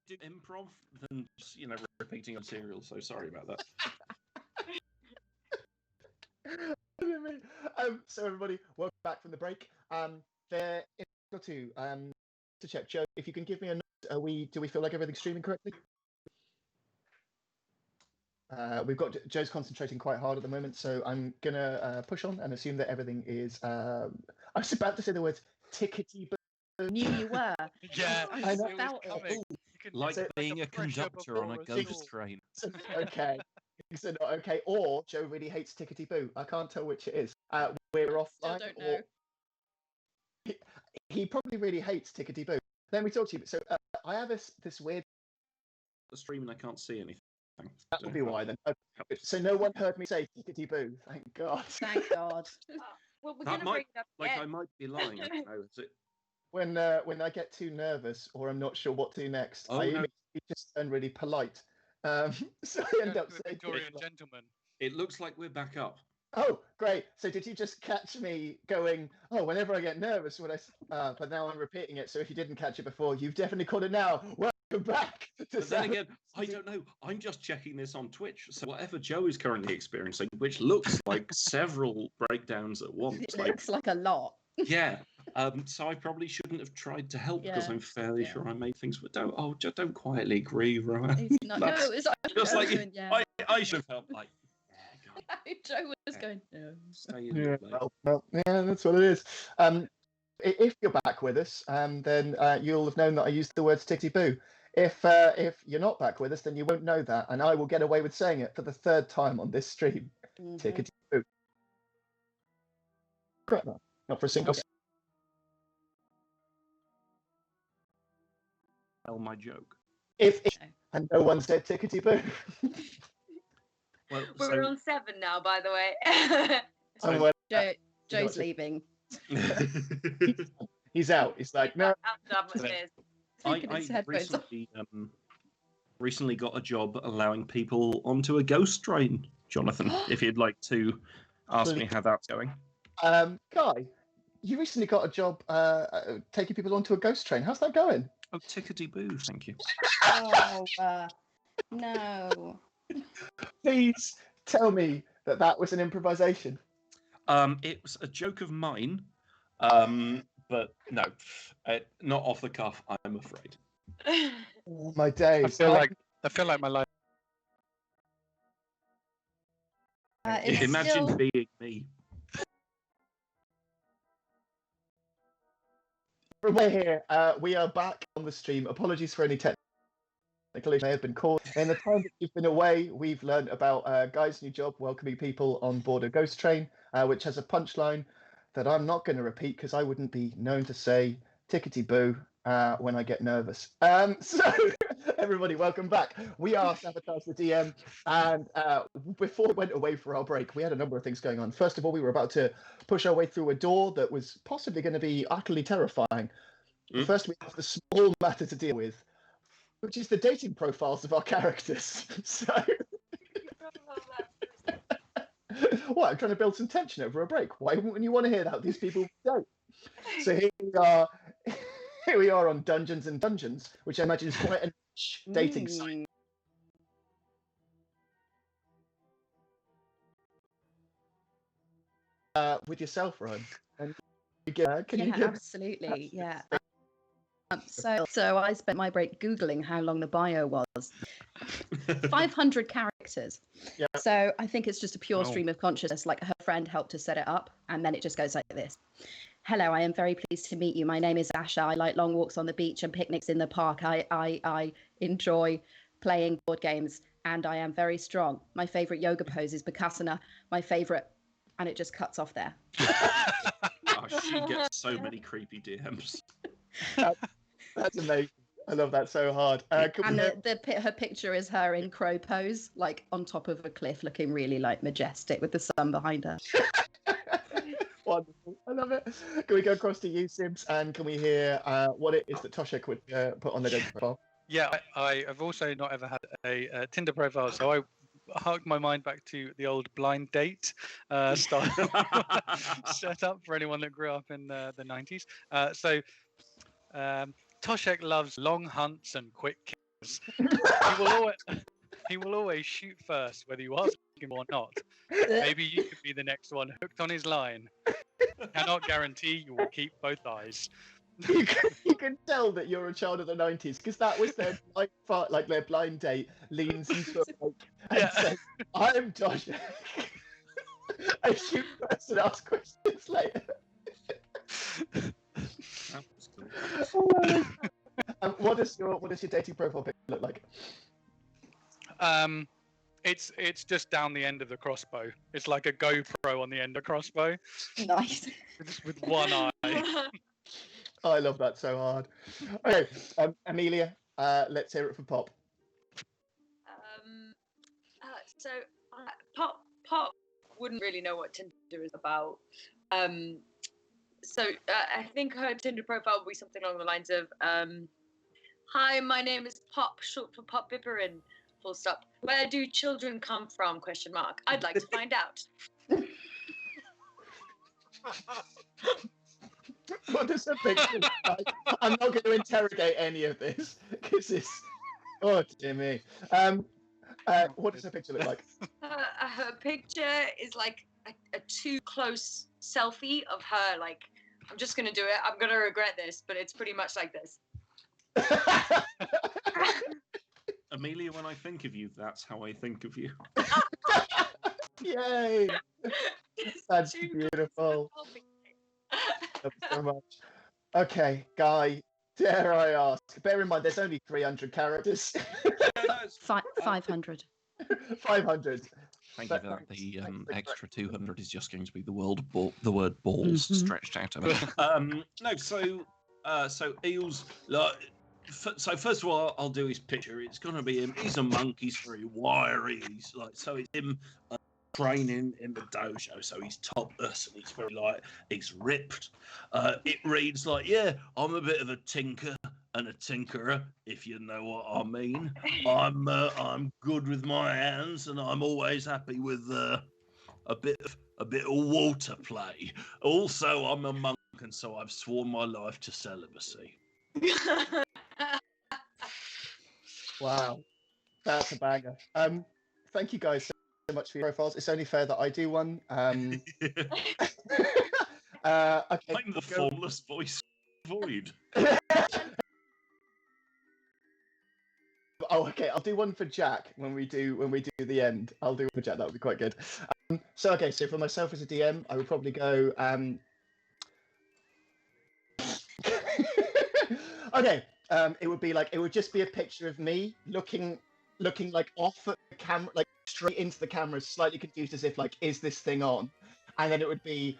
do improv than just, repeating on serial. So sorry about that. So everybody, welcome back from the break. There is to check, Joe, if you can give me a note. Do we feel like everything's streaming correctly? We've got Joe's concentrating quite hard at the moment, so I'm gonna push on and assume that everything is. I was about to say the words tickety. Knew you were. Yeah, I it was felt coming. Like being a conductor on a ghost train. Okay. So not okay, or Joe really hates tickety boo. I can't tell which it is. We're offline. Still don't know. He probably really hates tickety boo. Let me talk to you. So I have this weird. The stream and I can't see anything. That would be why then. Okay. So no one heard me say tickety boo. Thank God. Thank God. Well, we're going to bring it up again. I might be lying. No, is it? When I get too nervous or I'm not sure what to do next, I immediately just turn really polite. So I end up saying Victorian gentleman. It looks like we're back up. Oh, great. So did you just catch me going, oh, whenever I get nervous, but now I'm repeating it. So if you didn't catch it before, you've definitely caught it now. Welcome back. But then again, I don't know. I'm just checking this on Twitch. So whatever Joe is currently experiencing, which looks like several breakdowns at once. It looks like a lot. Yeah. So I probably shouldn't have tried to help because I'm fairly sure I made things. But don't quietly grieve, Rowan. Just like I should have helped. Like, Joe was going, no. Stay in well, that's what it is. If you're back with us, then you'll have known that I used the words tickety boo. If you're not back with us, then you won't know that, and I will get away with saying it for the third time on this stream. Tickety boo. Not for a single. Tell my joke. And no one said tickety boo. Well, We're on 7 now, by the way. Joe's leaving. He's out. He's like, no. I recently got a job allowing people onto a ghost train, Jonathan, if you'd like to ask me how that's going. Guy, you recently got a job taking people onto a ghost train. How's that going? Oh, tickety boo, thank you. Oh, no. Please tell me that was an improvisation. It was a joke of mine, but no, not off the cuff, I'm afraid. Oh, my days. I feel like my life. Imagine being me. From here, we are back on the stream. Apologies for any technical issues may have been called. In the time that you've been away, we've learned about Guy's new job, welcoming people on board a ghost train, which has a punchline that I'm not going to repeat because I wouldn't be known to say tickety boo when I get nervous. So, everybody, welcome back. We are Sabotage the DM, and before we went away for our break, we had a number of things going on. First of all, we were about to push our way through a door that was possibly going to be utterly terrifying. First, we have the small matter to deal with, which is the dating profiles of our characters. So, what? I'm trying to build some tension over a break. Why wouldn't you want to hear that? These people don't. So here we are. Here we are on Dungeons and Dungeons, which I imagine is quite a niche dating site. With yourself, Rowan. And can you give... Absolutely, yeah. So I spent my break Googling how long the bio was. 500 characters. Yeah. So I think it's just a pure stream of consciousness. Like her friend helped her set it up, and then it just goes like this. Hello, I am very pleased to meet you. My name is Asha. I like long walks on the beach and picnics in the park. I enjoy playing board games, and I am very strong. My favorite yoga pose is Bakasana. My favorite, and it just cuts off there. She gets so many creepy DMs. That's amazing. I love that so hard. And her picture is her in crow pose, like on top of a cliff, looking really like majestic with the sun behind her. Wonderful. I love it. Can we go across to you, Sibs, and can we hear what it is that Toshek would put on the dating profile? Yeah, I have also not ever had a Tinder profile, so I harked my mind back to the old blind date style set up for anyone that grew up in the 90s. Toshek loves long hunts and quick kills. does. He will always shoot first, whether you ask him or not. Maybe you could be the next one hooked on his line. Cannot guarantee you will keep both eyes. You can tell that you're a child of the 90s because that was their their blind date leans into a mic and says, "I'm Josh." I shoot first and ask questions later. That was cool. What does your dating profile picture look like? It's just down the end of the crossbow. It's like a GoPro on the end of crossbow. Nice. With one eye. Oh, I love that so hard. Okay, Amelia, let's hear it from Pop. So Pop wouldn't really know what Tinder is about. So I think her Tinder profile would be something along the lines of, "Hi, my name is Pop, short for Pop Piperin. Full stop. Where do children come from? Question mark. I'd like to find out." What does the picture look like? I'm not going to interrogate any of this because it's. Oh, dear me. What does the picture look like? Her picture is like a too close selfie of her. Like, I'm just going to do it. I'm going to regret this, but it's pretty much like this. Amelia, when I think of you, that's how I think of you. Yay! That's beautiful. Thank you so much. Okay, Guy, dare I ask? Bear in mind, there's only 300 characters. 500. 500. Thank you for that. The extra 200 is just going to be the word balls stretched out of it. No, so Eels, like, so first of all, I'll do his picture. It's going to be him. He's a monk. He's very wiry. He's like, so it's him training in the dojo. So he's topless and he's very he's ripped. It reads like, "Yeah, I'm a bit of a tinker and a tinkerer, if you know what I mean. I'm good with my hands, and I'm always happy with a bit of water play. Also, I'm a monk, and so I've sworn my life to celibacy." Wow, that's a banger. Thank you guys so much for your profiles. It's only fair that I do one. Okay, I'm the formless voice void. Oh, okay. I'll do one for Jack when we do the end. I'll do one for Jack. That would be quite good. So for myself as a DM, I would probably go. Okay. It would just be a picture of me looking like off at the camera, like straight into the camera, slightly confused as if like, is this thing on? And then it would be,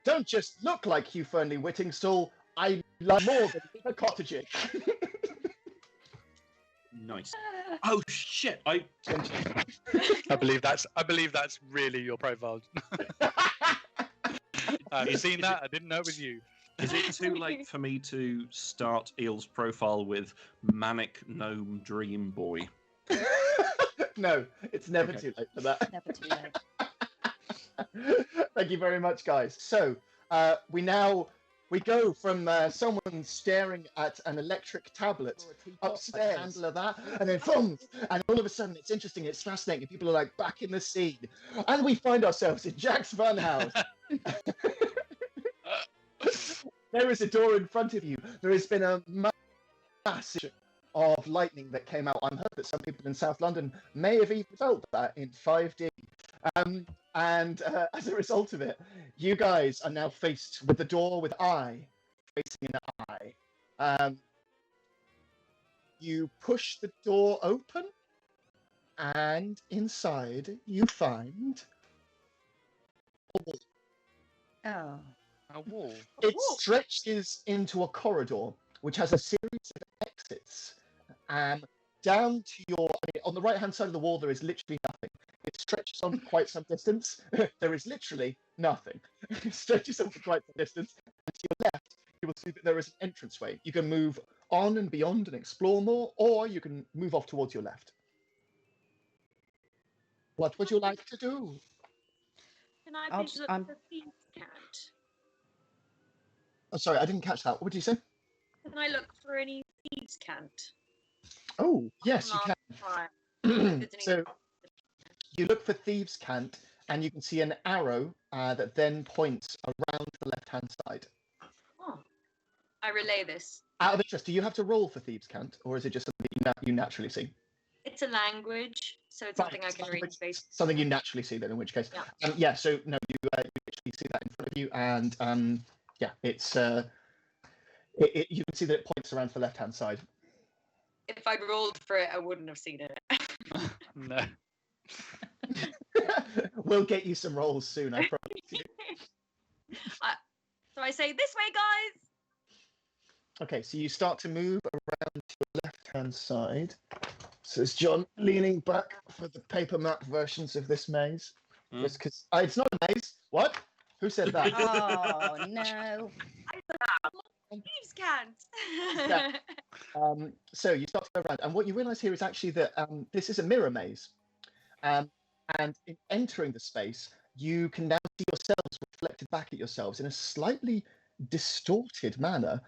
"Don't just look like Hugh Fernley Whittingstall. I love more than the cottaging." Nice. Oh shit! I believe that's really your profile. Have you seen that? I didn't know it was you. Is it too late for me to start Eel's profile with Manic Gnome Dream Boy? No, it's never too late for that. Never too late. Thank you very much, guys. So we go from someone staring at an electric tablet upstairs, handle of that, and then boom, and all of a sudden it's interesting, it's fascinating. People are like back in the scene, and we find ourselves in Jack's Funhouse. There is a door in front of you. There has been a massive of lightning that came out. I'm heard that some people in South London may have even felt that in 5D. And as a result of it, you guys are now faced with the door with eye facing an eye. You push the door open, and inside you find a wall. Oh. A wall. It stretches into a corridor, which has a series of exits. Down to on the right-hand side of the wall, there is literally nothing. It stretches on for quite some distance. There is literally nothing. It stretches on for quite some distance. And to your left, you will see that there is an entranceway. You can move on and beyond and explore more, or you can move off towards your left. What would you like to do? Can I please look for thieves' cat? Oh, sorry, I didn't catch that. What did you say? Can I look for any thieves' cant? Oh, yes, you Last time. can. Good to So you look for thieves' cant, and you can see an arrow that then points around the left-hand side. Oh. I relay this. Out of interest, do you have to roll for thieves' cant, or is it just something you naturally see? It's a language, so it's Right, something I can read. something you naturally see, then, in which case. Yeah. So, no, you actually see that in front of you, and yeah, it's you can see that it points around to the left-hand side. If I'd rolled for it, I wouldn't have seen it. No. We'll get you some rolls soon, I promise you. So I say, this way, guys! Okay, so you start to move around to the left-hand side. So it's John leaning back for the paper map versions of this maze. Just because it's not a maze. What? Who said that? Oh no! Thieves can't. Yeah. So you start to go around, and what you realise here is actually that this is a mirror maze. And in entering the space, you can now see yourselves reflected back at yourselves in a slightly distorted manner.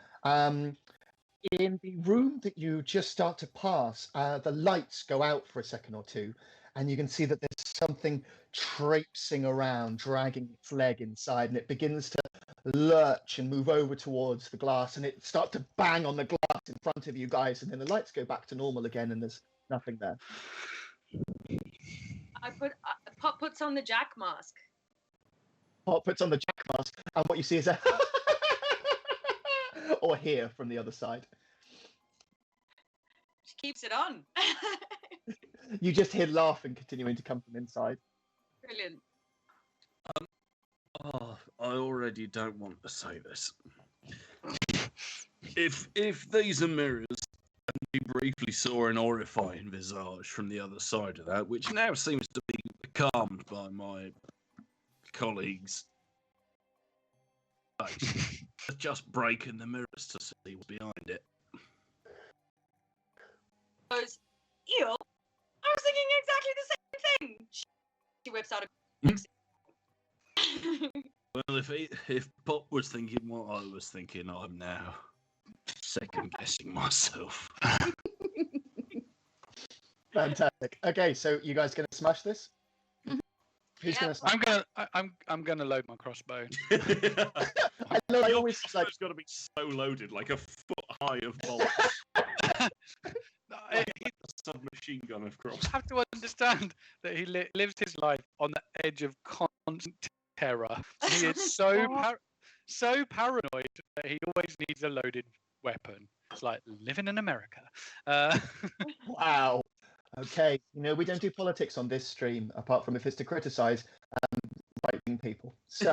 In the room that you just start to pass, the lights go out for a second or two, and you can see that there's something traipsing around, dragging its leg inside, and it begins to lurch and move over towards the glass, and it starts to bang on the glass in front of you guys, and then the lights go back to normal again, and there's nothing there. Pop puts on the Jack mask. Pop puts on the Jack mask, and what you see is a or hear from the other side. She keeps it on. You just hear laughing continuing to come from inside. Brilliant. Oh, I already don't want to say this. If these are mirrors, and we briefly saw an horrifying visage from the other side of that, which now seems to be calmed by my colleagues, just breaking the mirrors to see what's behind it. Goes, Eel, I was thinking exactly the same thing. She whips out a. Well, if Pop was thinking what I was thinking, I'm now second guessing myself. Fantastic. Okay, so you guys gonna smash this? Who's gonna smash? I'm gonna load my crossbow. I know, I always like it's got to be so loaded, like a foot high of bolts. Like a submachine gun of cross. You have to understand that he lives his life on the edge of constant terror. He is so paranoid that he always needs a loaded weapon. It's like living in America. Wow. Okay, we don't do politics on this stream, apart from if it's to criticise right-wing people. So,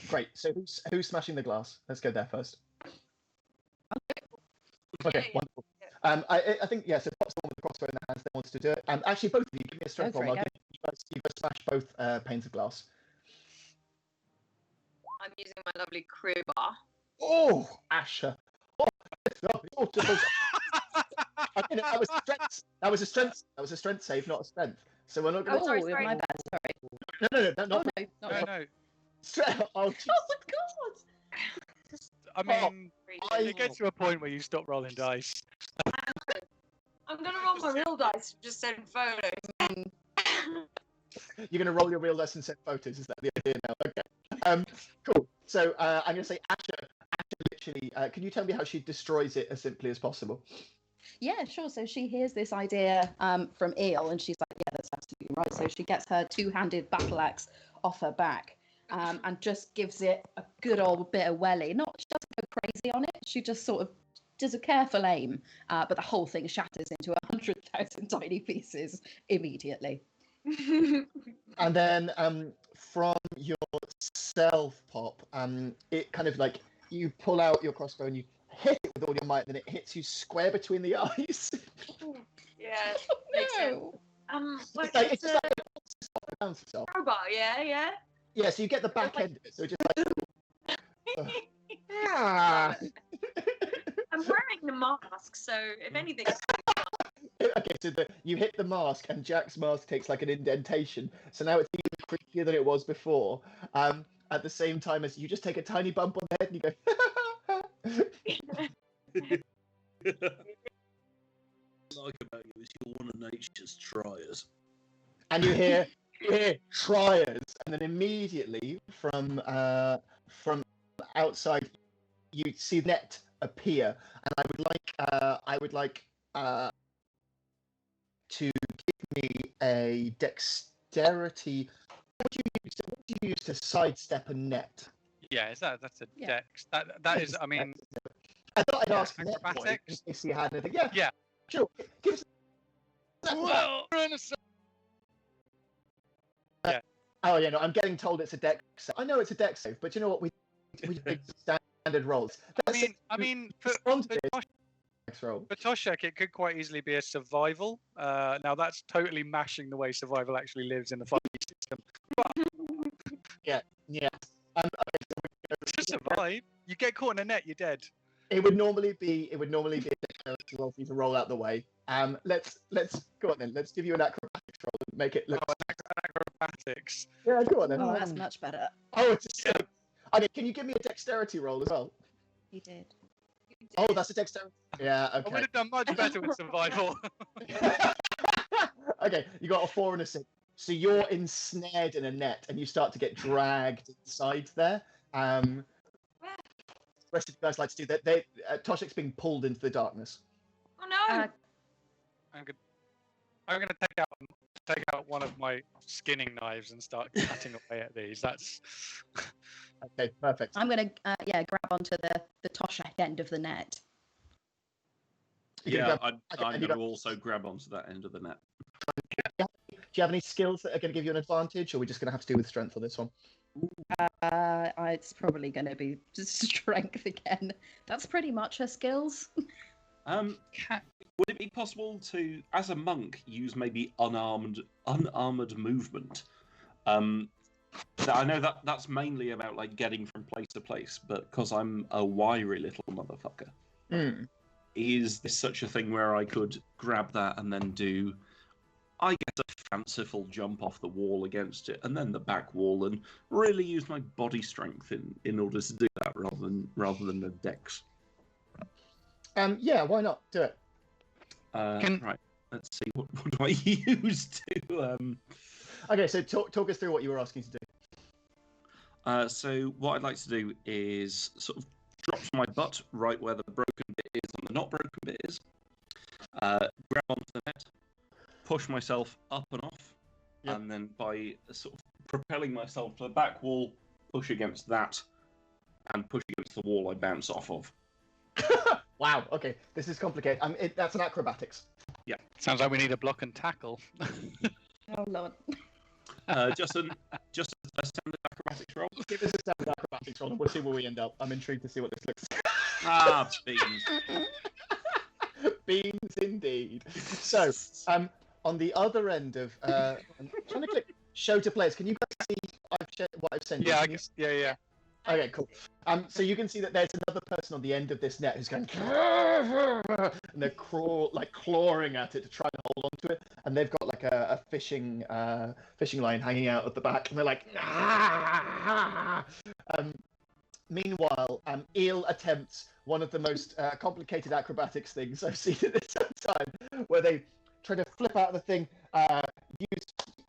great. So who's smashing the glass? Let's go there first. Okay, wonderful. I think so. Pop's the one with the crossbow in the hands that wants to do it. Actually, both of you, give me a strength roll. You guys smash both panes of glass. I'm using my lovely crowbar. Oh, Asha. Okay, that was a strength save, not a strength. So we're not going to. sorry. My bad. Sorry. No, No. Oh, Oh my god! I mean, it gets to a point where you stop rolling dice. I'm gonna roll my real dice. Just send photos. You're going to roll your real dice and send photos. Is that the idea now? Okay. Cool. So I'm going to say Asha literally. Can you tell me how she destroys it as simply as possible? Yeah, sure. So she hears this idea from Eel, and she's like, "Yeah, that's absolutely right." So she gets her two-handed battle axe off her back, and just gives it a good old bit of welly. She doesn't go crazy on it. She just sort of does a careful aim, but the whole thing shatters into 100,000 tiny pieces immediately. And then from yourself, Pop, it kind of like you pull out your crossbow and you hit it with all your might, and then it hits you square between the eyes. Yeah. No. It's like it bounces itself. Crowbar, yeah. Yeah, so you get the back end of it, so it just like. I'm wearing the mask, so if anything. Okay, so you hit the mask, and Jack's mask takes like an indentation, so now it's even creepier than it was before. At the same time as you just take a tiny bump on the head and you go. and you hear triers, and then immediately from outside you see the net appear, and I would like to give me a dexterity. What do you use to sidestep a net? Yeah, that's a dex. That is, I mean, I thought I'd ask net point acrobatics. in case you had anything. Yeah. Yeah. Sure. Give us. Well, yeah. Oh yeah, no, I'm getting told it's a dex. I know it's a dex save, but you know what? We do standard rolls. I mean, for Toshek, it could quite easily be a survival. Now that's totally mashing the way survival actually lives in the fighting system. But yeah. to survive, you get caught in a net, you're dead. It would normally be a dexterity roll for you to roll out the way. Let's go on then. Let's give you an acrobatics roll and make it look. Acrobatics. Yeah, go on then. Oh, that's much better. Oh, it's a okay. Can you give me a dexterity roll as well? You did. Oh, that's a dexterity. Yeah, okay. I would have done much better with survival. Okay, you got a 4 and a 6. So you're ensnared in a net, and you start to get dragged inside there. The rest of you guys like to do that. Toshek's being pulled into the darkness. Oh no! I'm gonna take out one of my skinning knives and start cutting away at these. That's okay. Perfect. I'm gonna grab onto the Toshek end of the net. Yeah, I'm going to also grab onto that end of the net. Do you have any skills that are going to give you an advantage, or are we just going to have to do with strength for this one? It's probably going to be just strength again. That's pretty much her skills. Would it be possible to, as a monk, use maybe unarmored movement? I know that's mainly about like getting from place to place, but because I'm a wiry little motherfucker, is this such a thing where I could grab that and then do, I guess, a fanciful jump off the wall against it, and then the back wall, and really use my body strength in order to do that rather than the dex? Yeah, why not? Do it. Right. Let's see. What do I use to? Okay, so talk us through what you were asking to do. So what I'd like to do is sort of drop my butt right where the broken bit is and the not broken bit is. Grab onto the net, push myself up and off, and then by sort of propelling myself to the back wall, push against that, and push against the wall I bounce off of. Wow. Okay, this is complicated. That's an acrobatics. Yeah. Sounds like we need a block and tackle. Oh lord. Just a standard acrobatics roll. Give us a standard acrobatics roll, and we'll see where we end up. I'm intrigued to see what this looks like. Beans. Beans indeed. So, on the other end of, I'm trying to click show to players. Can you guys see what I've sent you? Yeah. Okay, cool. So you can see that there's another person on the end of this net who's going, and they're clawing at it to try and hold on to it, and they've got like a fishing line hanging out at the back, and they're like, meanwhile, Eel attempts one of the most complicated acrobatics things I've seen at this time, where they try to flip out of the thing,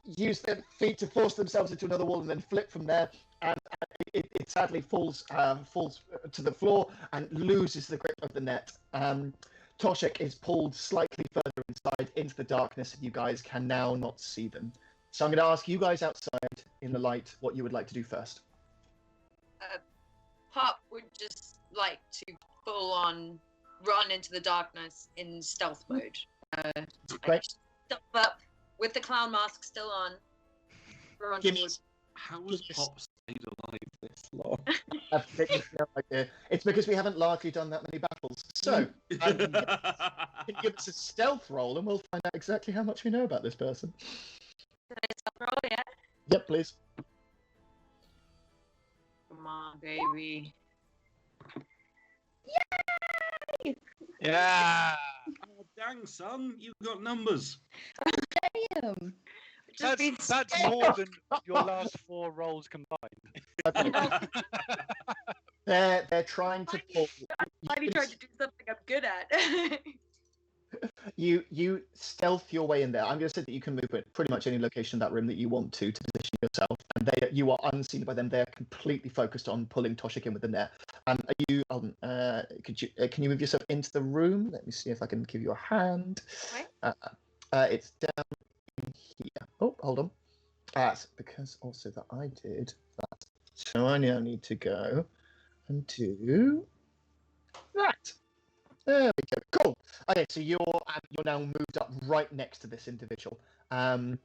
use their feet to force themselves into another wall, and then flip from there. And it sadly falls to the floor and loses the grip of the net. Toshek is pulled slightly further inside into the darkness, and you guys can now not see them. So I'm going to ask you guys outside in the light what you would like to do first. Pop would just like to full on run into the darkness in stealth mode. Great. Step up with the clown mask still on. Run towards. How has Pop stayed alive this long? No idea. It's because we haven't largely done that many battles. So, can you give us a stealth roll, and we'll find out exactly how much we know about this person. Stealth roll, yeah? Yep, please. Come on, baby. Yay! Yeah! Oh, dang, son, you've got numbers. Damn! That's more than your last 4 rolls combined. They're trying to pull. I'm finally trying to do something I'm good at. you stealth your way in there. I'm going to say that you can move at pretty much any location in that room that you want to position yourself, and you are unseen by them. They are completely focused on pulling Toshik in with the net. Are you? Can you move yourself into the room? Let me see if I can give you a hand. It's down in here. Oh, hold on. That's because also that I did that. So I now need to go and do that. There we go. Cool. Okay, so you're now moved up right next to this individual, and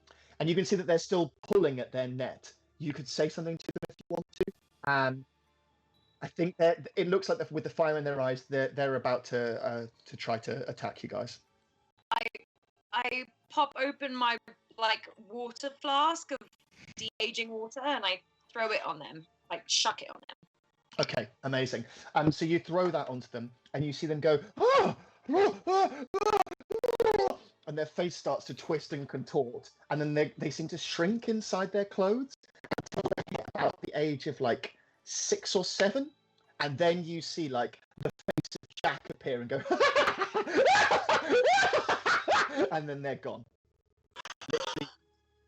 you can see that they're still pulling at their net. You could say something to them if you want to. I think that it looks like with the fire in their eyes, they're about to try to attack you guys. I pop open my water flask of de-aging water and I throw it on them, shuck it on them. Okay, amazing. So you throw that onto them, and you see them go, ah! Ah! Ah! Ah! And their face starts to twist and contort, and then they seem to shrink inside their clothes until they hit about the age of 6 or 7, and then you see the face of Jack appear and go, and then they're gone. Literally,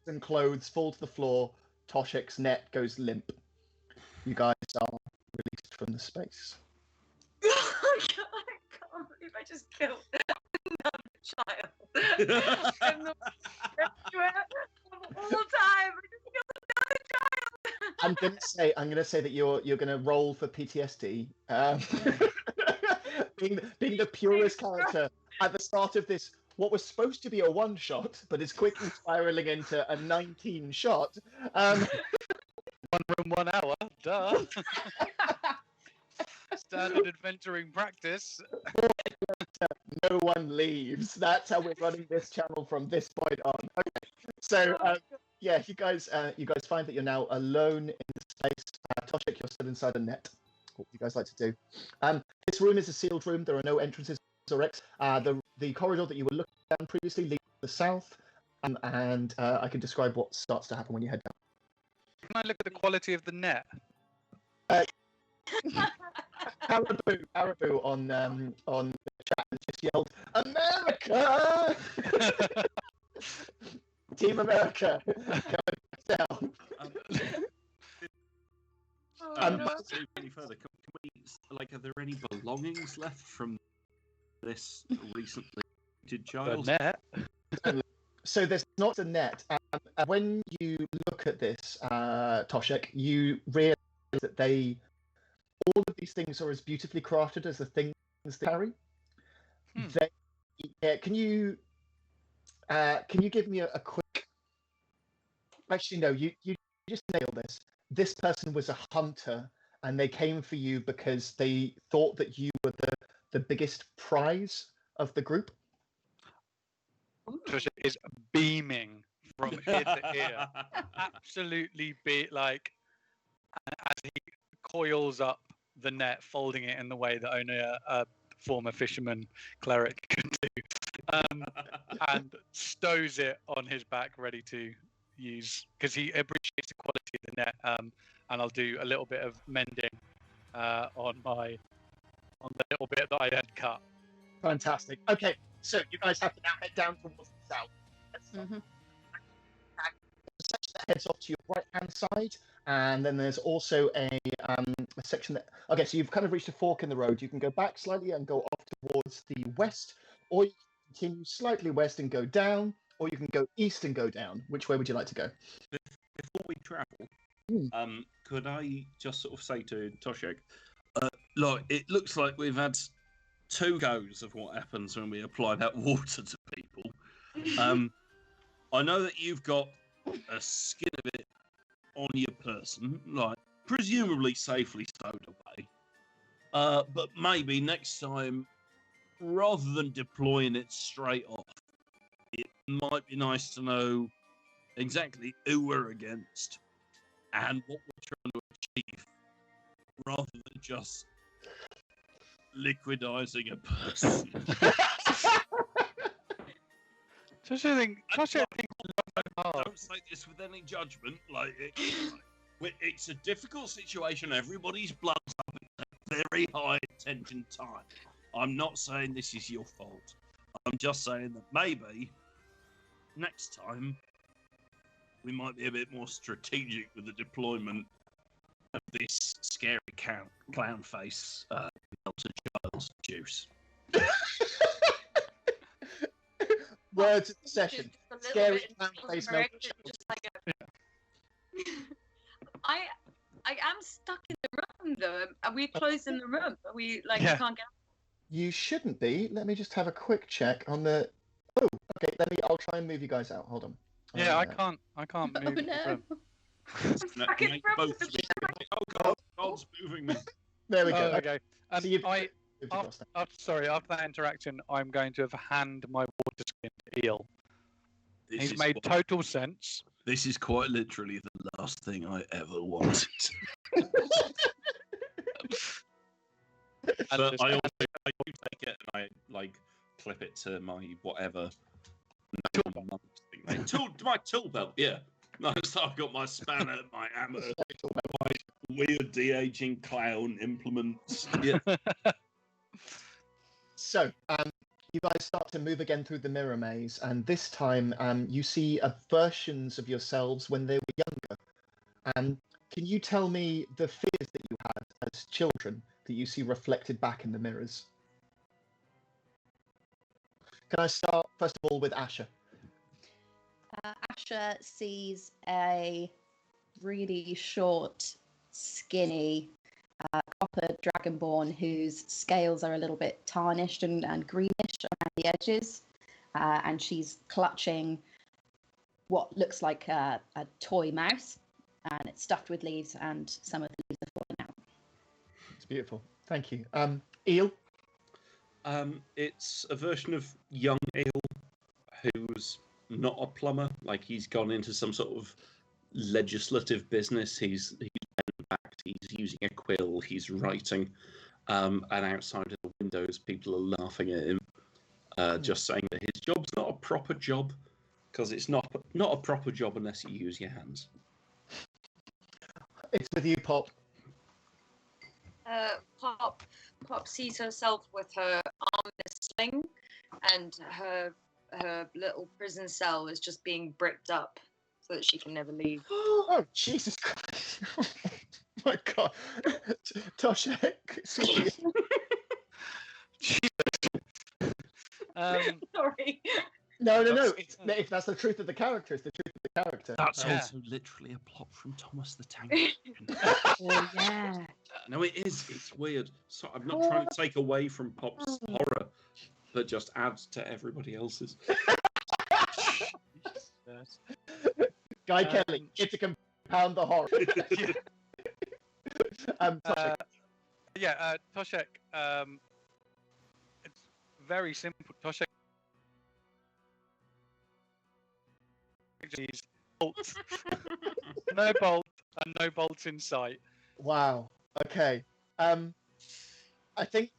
and clothes fall to the floor. Toshik's net goes limp. You guys are released from the space. I can't believe I just killed another child. And all the time, I just killed another child. I'm gonna say that you're gonna roll for PTSD. Being the purest character at the start of this, what was supposed to be a 1-shot, but is quickly spiraling into a 19-shot. 1 room, 1 hour. Duh. Standard adventuring practice. No one leaves. That's how we're running this channel from this point on. Okay. So yeah, you guys find that you're now alone in the space. Toshik, you're still inside a net. What would you guys like to do? This room is a sealed room. There are no entrances or exits. The corridor that you were looking down previously leads to the south, and I can describe what starts to happen when you head down. Can I look at the quality of the net? Caribou on the chat just yelled, "America!" Team America, going down. Any further? Can we, are there any belongings left from this recently did child? The net. So there's not a net. When you look at this, Toshik, you realise that all of these things are as beautifully crafted as the things they carry. Can you give me a quick? Actually, no. You just nailed this. This person was a hunter, and they came for you because they thought that you were the biggest prize of the group. Trisha is beaming from ear to ear. Absolutely as he coils up the net, folding it in the way that only a former fisherman cleric can do, and stows it on his back, ready to use, because he appreciates the quality of the net. And I'll do a little bit of mending on the little bit that I had cut. Fantastic. Okay, so you guys have to now head down towards the south. Mm-hmm. The section that heads off to your right-hand side, and then there's also a section that... Okay, so you've kind of reached a fork in the road. You can go back slightly and go off towards the west, or you can continue slightly west and go down, or you can go east and go down. Which way would you like to go? Before we travel, could I just sort of say to Toshik, look, it looks like we've had 2 goes of what happens when we apply that water to people. I know that you've got a skin of it on your person, presumably safely stowed away. But maybe next time, rather than deploying it straight off, it might be nice to know exactly who we're against and what we're trying to achieve, rather than just liquidizing a person. Don't say this with any judgment. It's a difficult situation. Everybody's blood's up at a very high attention time. I'm not saying this is your fault. I'm just saying that maybe next time we might be a bit more strategic with the deployment of this scary clown face melted child's juice. Words of the session. Scary clown face melted just like I am stuck in the room though. Are we closed in the room? Are we like Yeah. can't get out? You shouldn't be. Let me just have a quick check on the. Oh, okay. I'll try and move you guys out. Hold on. Yeah, I can't move Oh the no. room. I'm stuck in the room. Oh God, God's moving me. There we go. Oh, okay. So you've I moved across now. sorry. After that interaction, I'm going to have hand my water skin to Eel. He's made total sense. This is quite literally the last thing I ever wanted. And But just- I do take it and I like clip it to my whatever my tool belt. Yeah, no, so I've got my spanner, my hammer, my weird de-aging clown implements. Yeah. So, you guys start to move again through the mirror maze, and this time, you see versions of yourselves when they were younger. Can you tell me the fears that you had as children that you see reflected back in the mirrors? Can I start first of all with Asha? Asha sees a really short, skinny copper dragonborn whose scales are a little bit tarnished and greenish around the edges, and she's clutching what looks like a toy mouse, and it's stuffed with leaves, and some of the leaves are falling out. It's beautiful. Thank you. Eel? It's a version of young Eel who's not a plumber. Like he's gone into some sort of legislative business. He's backed. He's using a quill. He's writing, and outside of the windows, people are laughing at him, just saying that his job's not a proper job because it's not a proper job unless you use your hands. It's with you, Pop. Pop sees herself with her arm in a sling, and her little prison cell is just being bricked up so that she can never leave. Oh, Jesus Christ. Oh, my God. Toshek. Sorry. No. If that's the truth of the character, it's the truth of the character. That's Yeah. also literally a plot from Thomas the Tank. Oh yeah. No, it is. It's weird. So I'm not trying to take away from Pop's horror, but just add to everybody else's. Guy Kelly, it's to compound the horror. Toshek. Toshek. It's very simple. Toshek. Bolts. No bolt and no bolts in sight. Wow. Okay. I think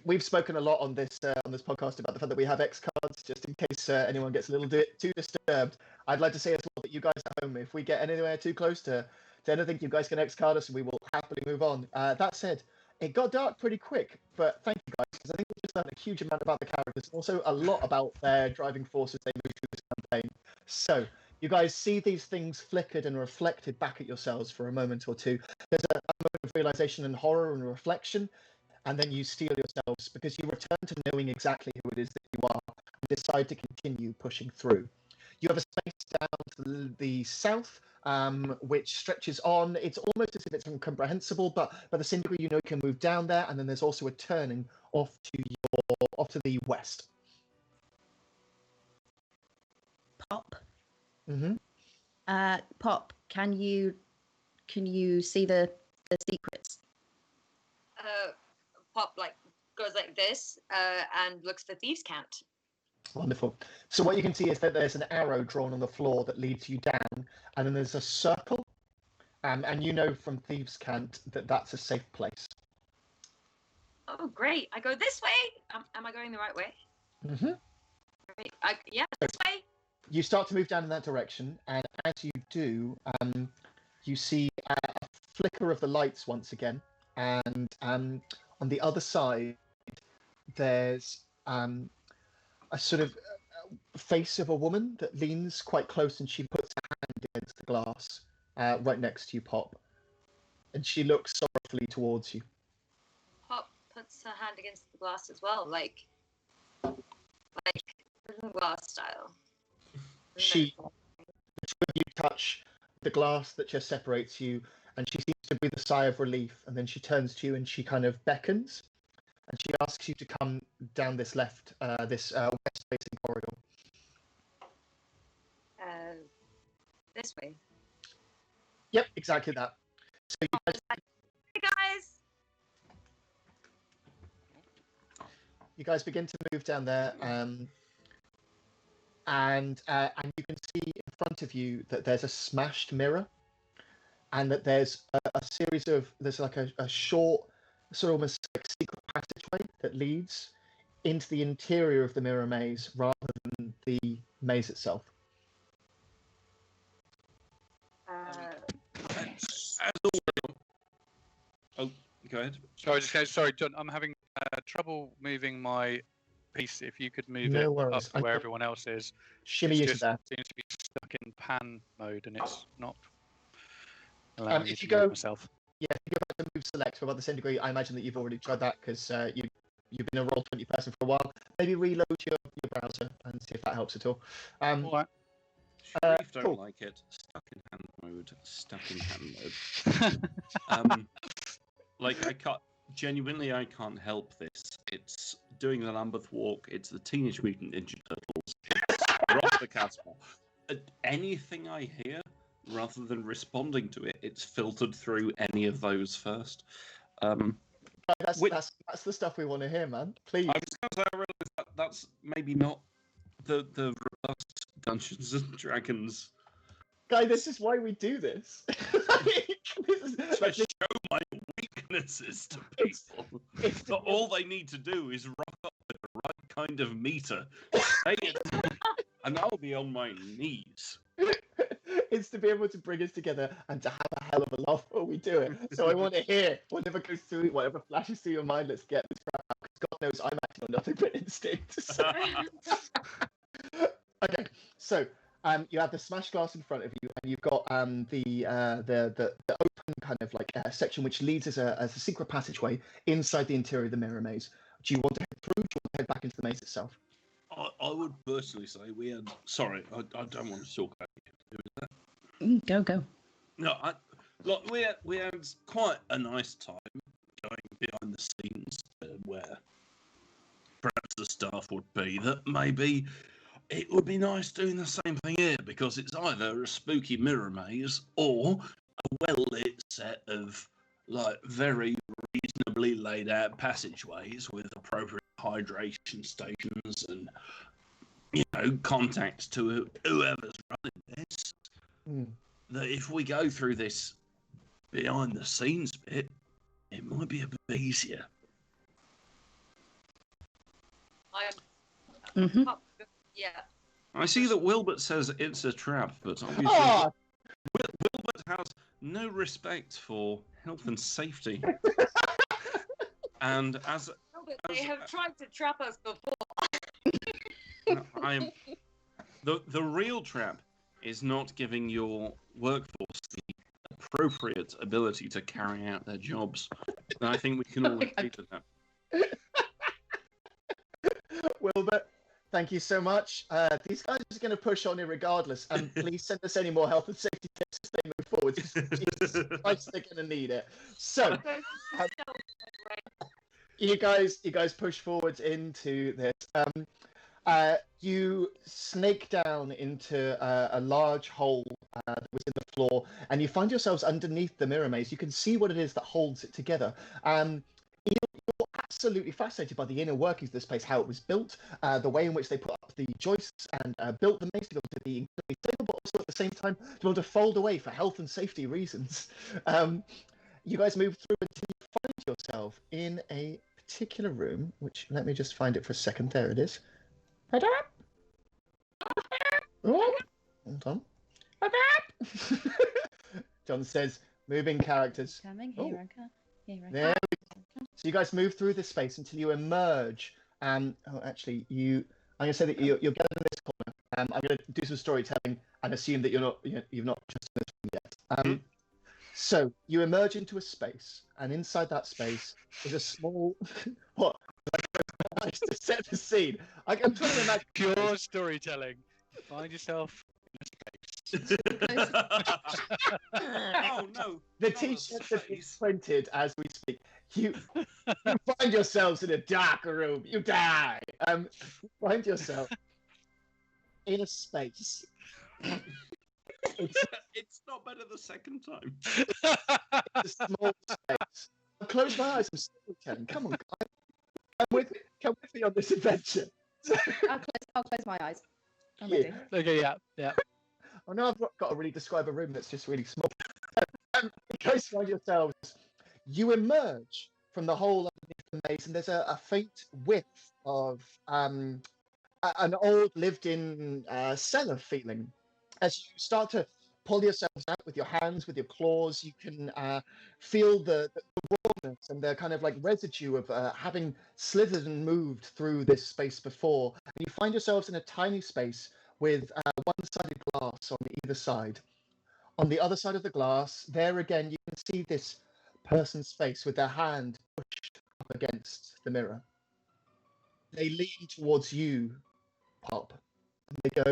we've spoken a lot on this podcast about the fact that we have X cards, just in case anyone gets a little bit too disturbed. I'd like to say as well that you guys at home, if we get anywhere too close to anything, you guys can X card us, and we will happily move on. That said, it got dark pretty quick, but thank you guys, because I think we just learned a huge amount about the characters, and also a lot about their driving forces they move through this campaign. So, you guys see these things flickered and reflected back at yourselves for a moment or two. There's a moment of realization and horror and reflection, and then you steel yourselves because you return to knowing exactly who it is that you are and decide to continue pushing through. You have a space down to the south, which stretches on. It's almost as if it's incomprehensible, but by the same degree, you know you can move down there, and then there's also a turning off to the west. Pop. Mm-hmm. Pop. Can you see the secrets? Pop goes like this and looks for thieves' cant. Wonderful. So what you can see is that there's an arrow drawn on the floor that leads you down, and then there's a circle, and you know from Thieves' Cant that that's a safe place. Oh, great! I go this way. Am I going the right way? Mm-hmm. Right. Yeah, this way. You start to move down in that direction, and as you do, you see a flicker of the lights once again, and on the other side, there's a sort of face of a woman that leans quite close, and she puts her hand against the glass right next to you, Pop. And she looks sorrowfully towards you. Pop puts her hand against the glass as well, like prison glass style. She, you touch the glass that just separates you, and she seems to breathe a sigh of relief, and then she turns to you and she kind of beckons, and she asks you to come down this west-facing corridor. This way. Yep, exactly that. So Hey guys. you guys begin to move down there, and you can see in front of you that there's a smashed mirror, and that there's a series of like a short, sort of almost like secret passageway that leads into the interior of the mirror maze rather than the maze itself. Oh, go ahead. Sorry, John. I'm having trouble moving my piece. If you could move No it worries. up to where everyone else is. Shimmy you to Just there. seems to be stuck in pan mode, and it's not allowing me if to you go, move myself. Yeah, if you go back to move select for about the same degree, I imagine that you've already tried that because you've been a Roll20 person for a while. Maybe reload your browser and see if that helps at all. All right. Sharif don't cool. like it. Stuck in hand mode. Stuck in hand mode. Like I can't help this. It's doing the Lambeth walk. It's the Teenage Mutant Ninja Turtles. It's Rock the Casbah. Anything I hear, rather than responding to it, it's filtered through any of those first. That's the stuff we want to hear, man. Please. I was going to say, I realize that's maybe not the robust Dungeons and Dragons. Guy, this is why we do this. To show my weaknesses to people. But all they need to do is rock up with the right kind of meter, say it, and I'll be on my knees. It's to be able to bring us together and to have a hell of a laugh while we do it. So I want to hear whatever goes through, whatever flashes through your mind. Let's get this crap out, because God knows I'm acting on nothing but instinct. So. Okay, so you have the smashed glass in front of you, and you've got the open kind of like section which leads as a secret passageway inside the interior of the mirror maze. Do you want to head through? Do you want to head back into the maze itself? I would personally say we had. Sorry, I don't want to talk about you. Go. No, look, we had quite a nice time going behind the scenes where perhaps the staff would be that maybe it would be nice doing the same thing here, because it's either a spooky mirror maze or a well-lit set of like very reasonably laid out passageways with appropriate hydration stations and contacts to whoever's running this. That if we go through this behind the scenes bit, it might be a bit easier. Yeah. I see that Wilbert says it's a trap, but obviously Wilbert has no respect for health and safety. And as they have tried to trap us before. The real trap is not giving your workforce the appropriate ability to carry out their jobs. And I think we can all agree to that. Wilbert, thank you so much. These guys are going to push on regardless, and please send us any more health and safety tips as they move forward. Jesus Christ, they're going to need it. So, you guys push forwards into this. You snake down into a large hole that was in the floor, and you find yourselves underneath the mirror maze. You can see what it is that holds it together. You're absolutely fascinated by the inner workings of this place, how it was built, the way in which they put up the joists and built the maze to be able to be incredibly stable, but also at the same time to be able to fold away for health and safety reasons. You guys move through until you find yourself in a particular room, which, let me just find it for a second. There it is. Oh, hold on. John says, moving characters. Coming, here I come. There we go. So you guys move through this space until you emerge Actually, I'm going to say that you're getting in this corner. I'm going to do some storytelling and assume that you've not just done this yet. So you emerge into a space, and inside that space is a small what? Just to set the scene. I'm trying to imagine Pure storytelling. Find yourself in a space. Oh no! the t-shirt that is printed as we speak. You find yourselves in a dark room. You die. You find yourself in a space. It's not better the second time. It's a small space. I'll close my eyes. I'm still telling. Come on, guys. Come with me on this adventure. I'll close my eyes. I'm ready. Okay, yeah. Oh no, I've got to really describe a room that's just really small. In case you find yourselves, you emerge from the hole underneath the maze, and there's a faint whiff of an old lived-in cellar feeling. As you start to pull yourselves out with your hands, with your claws, you can feel the rawness and the kind of like residue of having slithered and moved through this space before. And you find yourselves in a tiny space with one-sided glass on either side. On the other side of the glass, there again, you can see this person's face with their hand pushed up against the mirror. They lean towards you, Pop, and they go,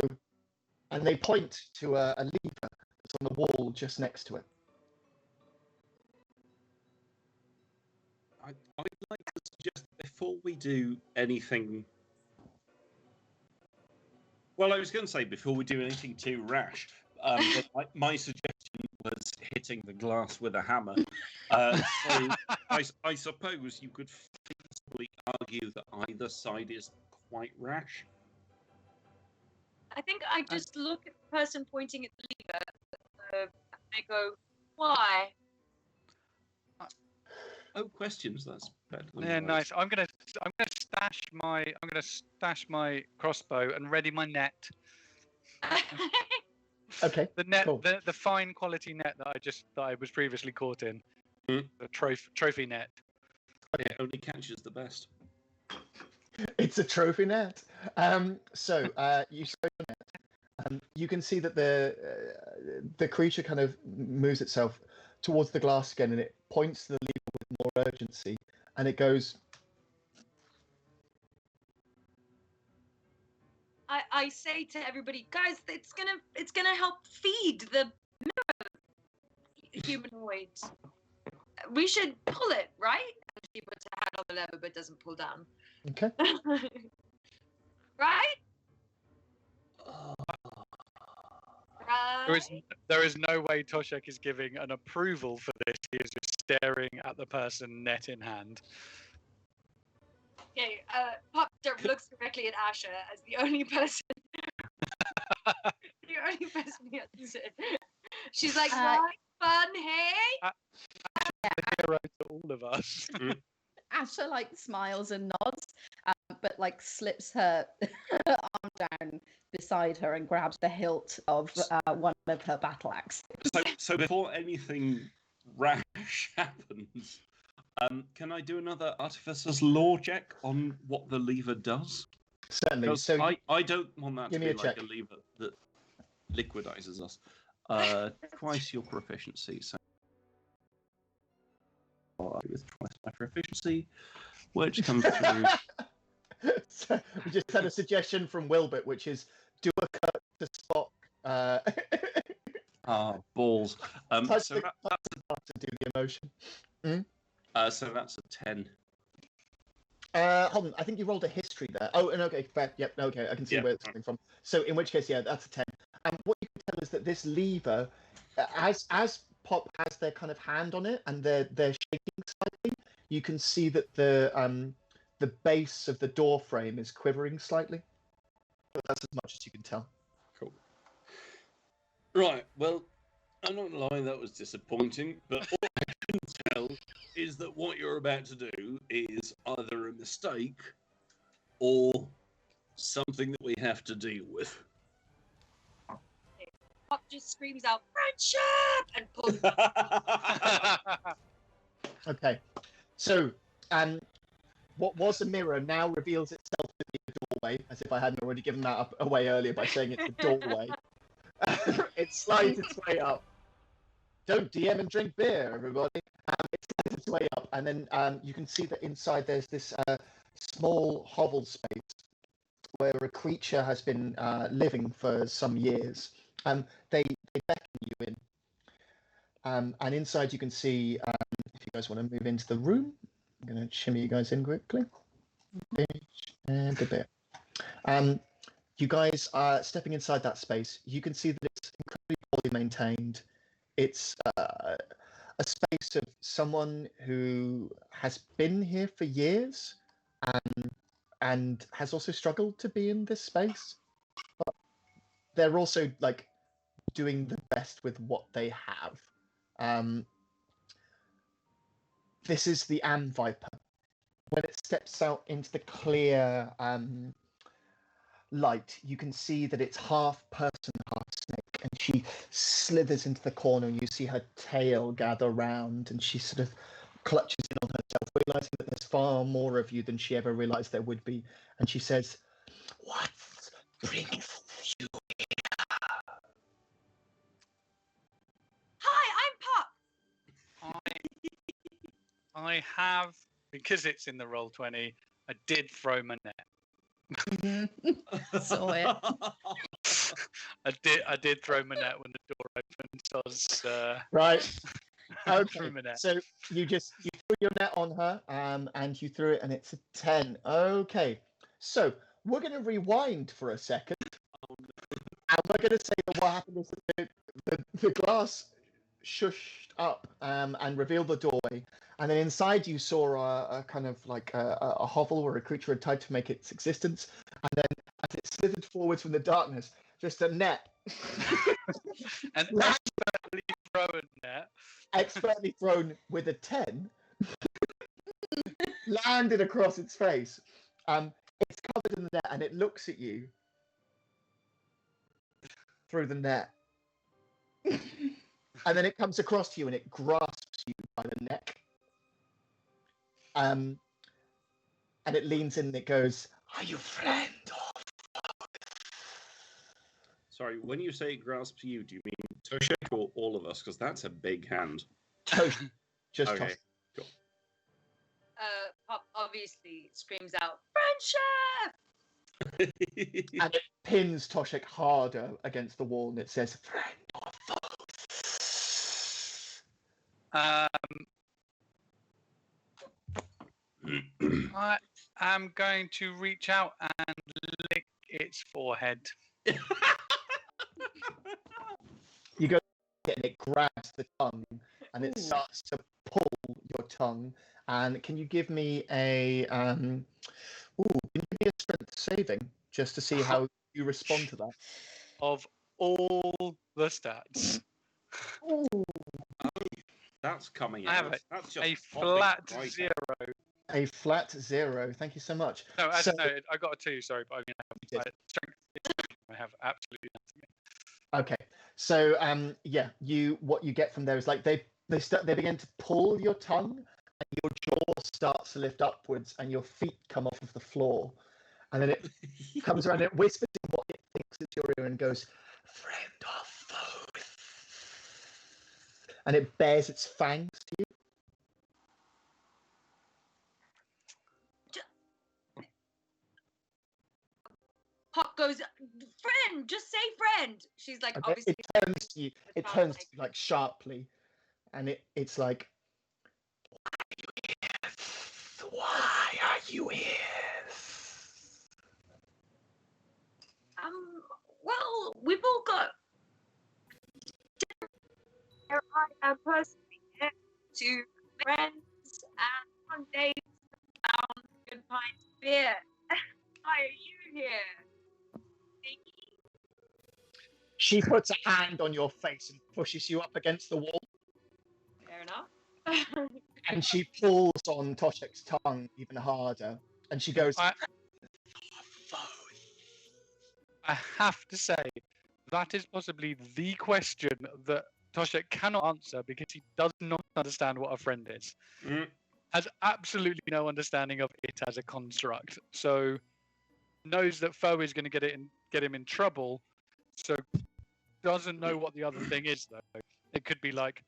and they point to a lever that's on the wall just next to it. I'd like to suggest before we do anything. Well, I was going to say before we do anything too rash, but my suggestion was hitting the glass with a hammer. So I suppose you could feasibly argue that either side is quite rash. I think I just look at the person pointing at the lever and I go, why? Oh, questions. That's better. Yeah, nice. I'm gonna stash my crossbow and ready my net. Okay. The net, cool. the fine quality net that I was previously caught in. The trophy net. It only catches the best. It's a trophy net. So you throw the net. You can see that the creature kind of moves itself towards the glass again, and it points to the lever with more urgency, and it goes. I say to everybody, guys, it's gonna help feed the humanoid. We should pull it, right? And she puts her hand on the lever but doesn't pull down. Okay. Right? There is no way Toshek is giving an approval for this. He is just staring at the person, net in hand. Okay, Pop looks directly at Asha as the only person. The only person who has it. She's like, right, fun, hey? The hero to all of us. Asha like smiles and nods, but like slips her arm down beside her and grabs the hilt of one of her battle axe. So before anything rash happens, can I do another Artificer's Law check on what the lever does? Certainly. Because So I don't want that to give me be a like check. a lever that liquidizes us. Twice your proficiency. So with twice my proficiency, which comes through. So we just had a suggestion from Wilbert, which is do a cut to Spock. Balls. Touch So the that's to do the emotion. so that's a 10. Hold on, I think you rolled a history there. Oh, and okay, fair. Yep, okay, I can see where it's coming from. So in which case, yeah, that's a 10. And what you can tell is that this lever, as Pop has their kind of hand on it and they're shaking slightly, you can see that the base of the door frame is quivering slightly. But that's as much as you can tell. Cool. Right, well, I'm not gonna lie, that was disappointing, but all I can tell is that what you're about to do is either a mistake or something that we have to deal with. Pop just screams out, friendship! And pulls. Okay, so what was a mirror now reveals itself to be a doorway, as if I hadn't already given that away earlier by saying it's a doorway. It slides its way up. Don't DM and drink beer, everybody. It slides its way up, and then you can see that inside there's this small hovel space where a creature has been living for some years. They beckon you in. And inside you can see, if you guys want to move into the room, I'm going to shimmy you guys in quickly. And a bit. You guys are stepping inside that space. You can see that it's incredibly poorly maintained. It's a space of someone who has been here for years and has also struggled to be in this space. But they're also like doing the best with what they have. This is the Am Viper. When it steps out into the clear light, you can see that it's half person, half snake, and she slithers into the corner, and you see her tail gather round, and she sort of clutches in on herself, realizing that there's far more of you than she ever realized there would be, and she says, "What brings you here?" Hi, I'm Pop. I have, because it's in the Roll20, I did throw my net. Saw it. I did throw my net when the door opened. So I was, Right. threw Okay. my net. So you threw your net on her, and you threw it, and it's a 10. Okay. So we're going to rewind for a second, and we're going to say that what happened is that the glass shushed up and revealed the doorway, and then inside you saw a kind of like a hovel where a creature had tried to make its existence, and then as it slithered forwards from the darkness, just a net. And expertly thrown net. Expertly thrown with a 10 landed across its face. It's covered in the net, and it looks at you through the net. And then it comes across to you and it grasps you by the neck. And it leans in and it goes, "Are you friend or foe?" Sorry, when you say it grasps you, do you mean Toshik or all of us? Because that's a big hand. Tosh. Just Okay, Tosh. cool. Pop obviously screams out, "Friendship!" And it pins Toshik harder against the wall and it says, "Friend or foe?" I am going to reach out and lick its forehead. You go and it grabs the tongue and it starts to pull your tongue. And can you give me a can you give me a strength saving just to see how you respond to that? Of all the stats, That's coming I have out. That's just a popping flat right 0. A flat 0. Thank you so much. No, So- no, I got a 2. Sorry, but I mean, You I did. strength. I have absolutely nothing. Okay. So what you get from there is like they begin to pull your tongue and your jaw starts to lift upwards and your feet come off of the floor. And then it comes around and it whispers in what it thinks is your ear and goes, "Friend or foe?" And it bares its fangs to you. Pop goes, "Friend, just say friend." She's like, Okay, obviously. it turns to you. It sounds turns like- to you like sharply, and it's like, "Why are you here?" Well, we've all got. I am personally here to make friends and one day down a good pint of beer. Why are you here? Thingy? She puts a hand on your face and pushes you up against the wall, Fair enough. and she pulls on Toshik's tongue even harder, and she goes, I have to say, that is possibly the question that Toshik cannot answer because he does not understand what a friend is. Mm. has absolutely no understanding of it as a construct. So knows that foe is going to get him in trouble. So doesn't know what the other thing is though. It could be like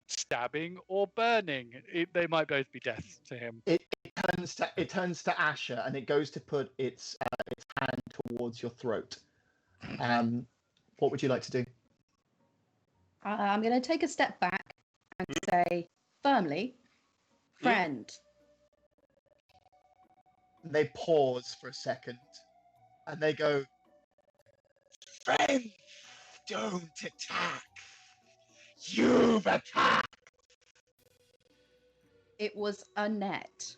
stabbing or burning. They might both be death to him. It turns to Asha, and it goes to put its hand towards your throat. What would you like to do? I'm going to take a step back and say firmly, friend. They pause for a second, and they go, "Friends, don't attack. You've attacked." It was a net.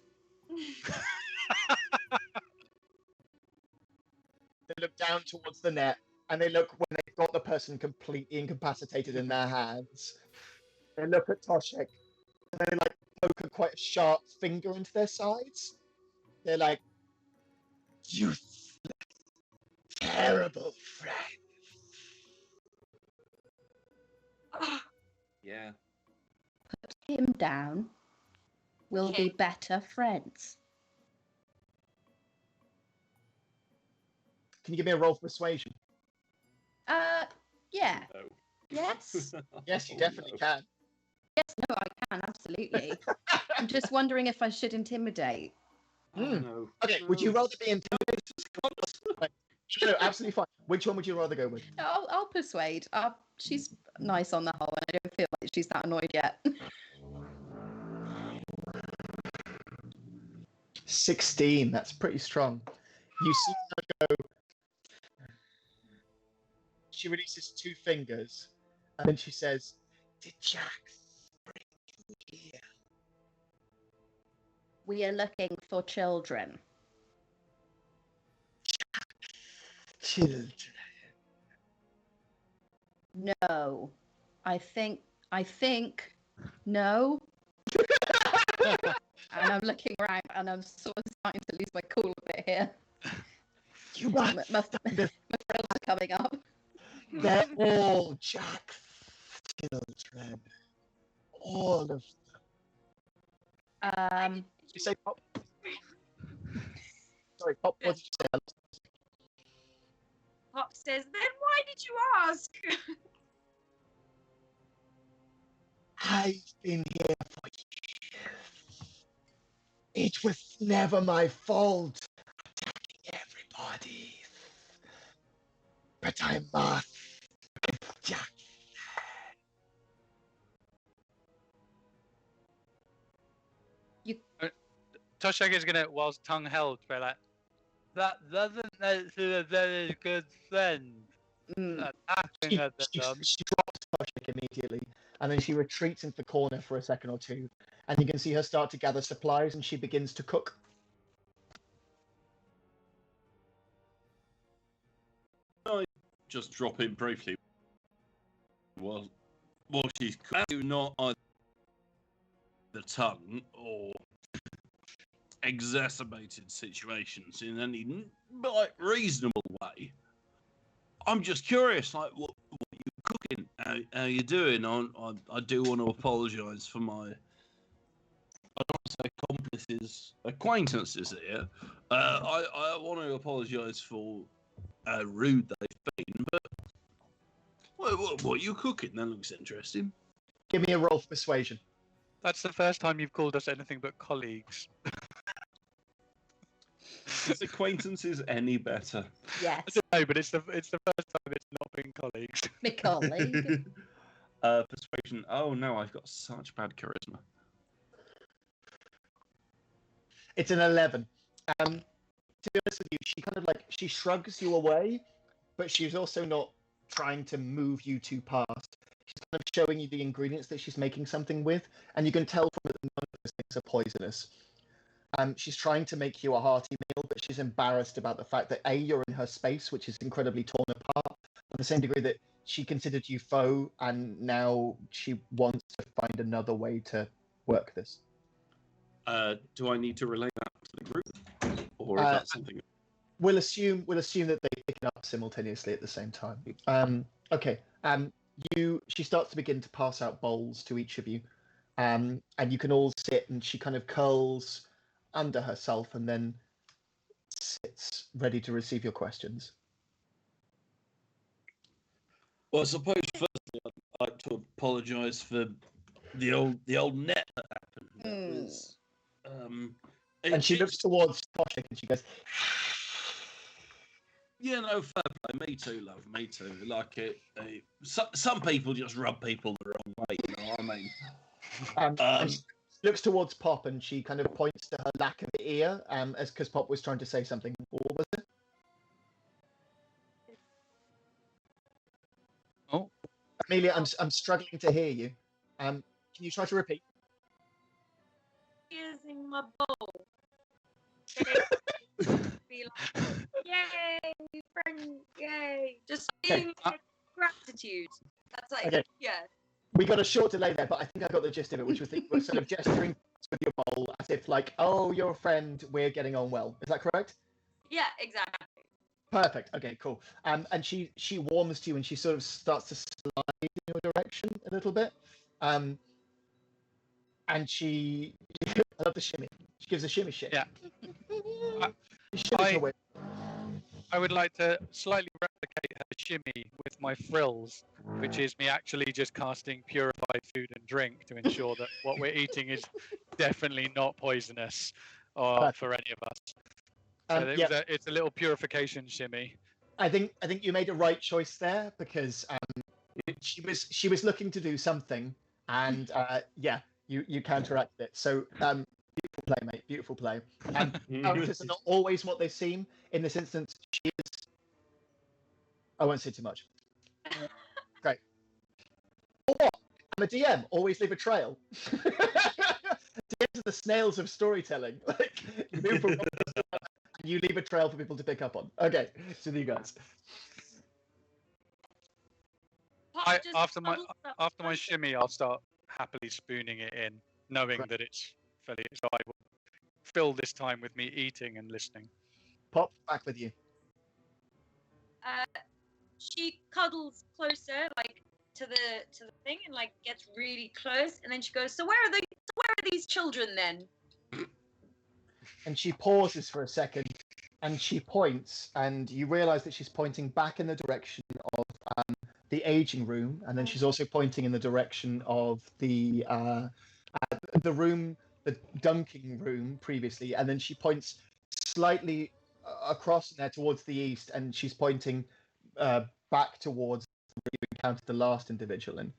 They look down towards the net, and they look when they've got the person completely incapacitated in their hands. They look at Toshek, and they like poke quite a sharp finger into their sides. They're like, "You terrible friend." Yeah. Put him down. We'll be better friends. Can you give me a roll for persuasion? Yeah. No. Yes. Yes, you definitely can. Yes, no, I can, absolutely. I'm just wondering if I should intimidate. Oh, no. Okay, would you rather be intimidated? No, absolutely fine. Which one would you rather go with? I'll persuade. She's nice on the whole, and I don't feel like she's that annoyed yet. 16, that's pretty strong. You see her go. She releases 2 fingers, and then she says, "Did Jack bring you here?" We are looking for children. Children. No. I think no. And I'm looking around, and I'm sort of starting to lose my cool a bit here. You must my frills are coming up. They're all Jack's children. All of them. Did you say Pop? Sorry, Pop, what did you say? Pop says, then why did you ask? I've been here for years. It was never my fault attacking everybody. But I must get Jack. Toshek is gonna, whilst tongue held, be like, that doesn't make you a very good friend. She drops Toshek immediately, and then she retreats into the corner for a second or two, and you can see her start to gather supplies, and she begins to cook. Just drop in briefly. Well, she's not either the tongue or exacerbated situations in any like reasonable way. I'm just curious, like what you cooking? How you doing? I do want to apologise for my, I don't want to say accomplices, acquaintances here. I want to apologise for how rude they've been, but what are you cooking? That looks interesting. Give me a roll for persuasion. That's the first time you've called us anything but colleagues. Is acquaintances any better? Yes. I don't know, but it's the first time it's not been colleagues. My colleague. Persuasion. Oh no, I've got such bad charisma. It's an 11. To be honest with you, she shrugs you away, but she's also not trying to move you too past. She's kind of showing you the ingredients that she's making something with, and you can tell from it that none of those things are poisonous. She's trying to make you a hearty meal, but she's embarrassed about the fact that A, you're in her space, which is incredibly torn apart, to the same degree that she considered you foe, and now she wants to find another way to work this. Do I need to relay that to the group, or is that something? We'll assume that they pick it up simultaneously at the same time. Okay. She starts to begin to pass out bowls to each of you, and you can all sit, and she kind of curls under herself and then sits ready to receive your questions. Well, I suppose firstly I'd like to apologise for the old net that happened. That was, and she looks towards Poshik and she goes, yeah, no, fair play. Me too, love. Me too. Like some people just rub people the wrong way. You know what I mean? And she looks towards Pop and she kind of points to her lack of ear, as because Pop was trying to say something. What was it? Oh, Amelia, I'm struggling to hear you. Can you try to repeat? Using my bowl. Be like, yay, friend, yay. Just feeling gratitude. That's like, Okay. yeah. We got a short delay there, but I think I got the gist of it, which was the sort of gesturing with your bowl as if like, oh, you're a friend, we're getting on well. Is that correct? Yeah, exactly. Perfect. Okay, cool. And she warms to you and she sort of starts to slide in your direction a little bit. And she, I love the shimmy. She gives a shimmy shake. yeah. She shimmys her way. I would like to slightly replicate her shimmy with my frills, which is me actually just casting purified food and drink to ensure that what we're eating is definitely not poisonous for any of us. So it's a little purification shimmy. I think you made a right choice there because she was looking to do something, and you counteracted it. So beautiful play, mate. Beautiful play. Characters are not always what they seem. In this instance, she is. I won't say too much. Great. Or what? I'm a DM. Always leave a trail. DMs are the snails of storytelling. Like you move from one place to another, and you leave a trail for people to pick up on. Okay, so you guys. After my shimmy, I'll start happily spooning it in, knowing that it's fairly. So I will fill this time with me eating and listening. Pop, back with you. She cuddles closer, like to the thing, and like gets really close, and then she goes, "So where are these children then?" And she pauses for a second, and she points, and you realise that she's pointing back in the direction of the aging room, and then she's also pointing in the direction of the room, the dunking room previously, and then she points slightly across there towards the east, and she's pointing back towards where you encountered the last individual in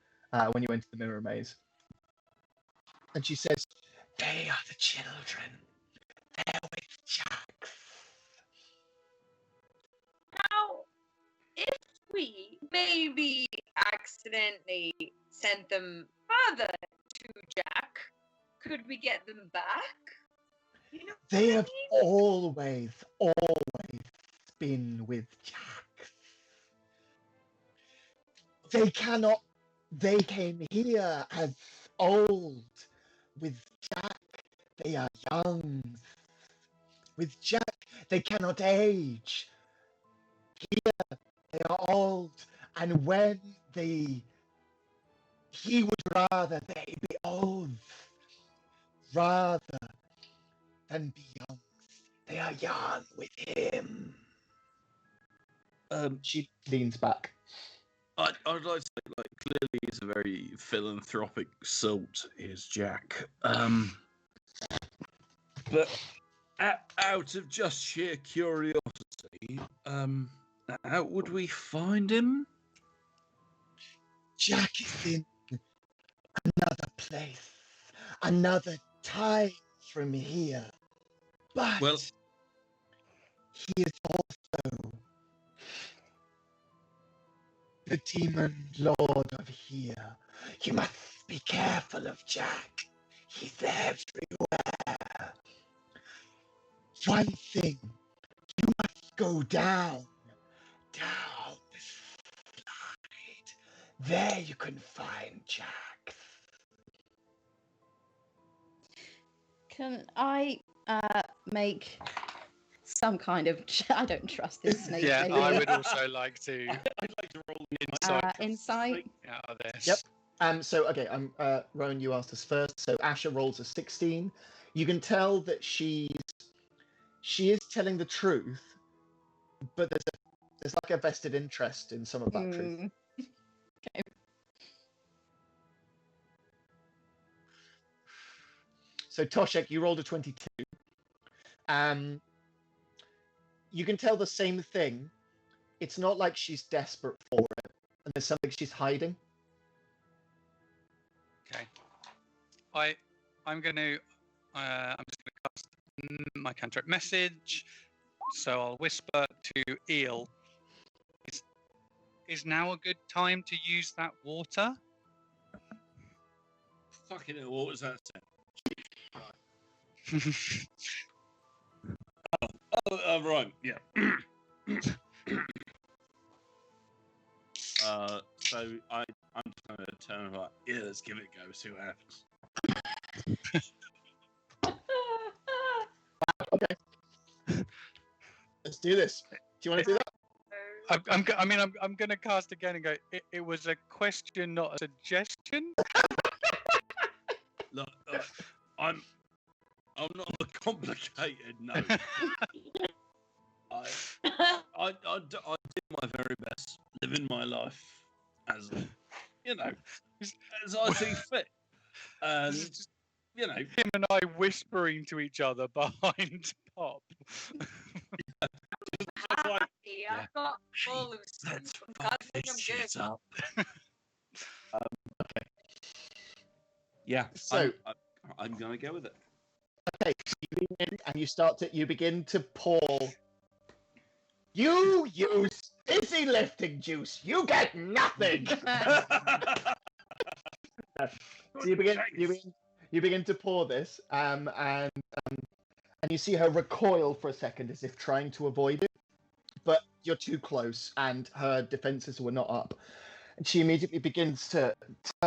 when you entered the mirror maze. And she says, "They are the children. They're with Jack." Now, if we maybe accidentally sent them further to Jack, could we get them back? You know, they have always been with Jack. They came here as old. With Jack, they are young. With Jack, they cannot age. Here, they are old. And when he would rather they be old rather than be young. They are young with him. She leans back. I'd like to say, like, clearly he's a very philanthropic salt, is Jack. But out of just sheer curiosity, how would we find him? Jack is in another place, another time from here. But he is also the demon lord of here. You must be careful of Jack. He's everywhere. One thing, you must go down this slide. There you can find Jack. Can I make some kind of... I don't trust this snake. Yeah, I would also like to. I'd like to roll insight. Insight. Out of this. Yep. So okay, Rowan, you asked us first. So Asha rolls a 16. You can tell that she is telling the truth, but there's like a vested interest in some of that truth. Okay. So Toshek, you rolled a 22. You can tell the same thing. It's not like she's desperate for it, and there's something she's hiding. Okay. I'm just gonna cast my cantrip message. So I'll whisper to Eel. Is now a good time to use that water? Fucking hell, what was that sound? Right, yeah. So I'm just going to turn and like, yeah, let's give it a go, see what happens. Okay. Let's do this. Do you want to do that? I'm going to cast again and go. It was a question, not a suggestion. Look, I'm not a complicated. No. I do my very best, living my life as as I see fit, and him and I whispering to each other behind Pop. I've got all of let's I fuck think this I'm shit good. up. Okay. Yeah. So I'm gonna go with it. okay, so you begin and you begin to pour. You use dizzy lifting juice. You get nothing. So you begin to pour this, and you see her recoil for a second as if trying to avoid it, but you're too close, and her defenses were not up, and she immediately begins to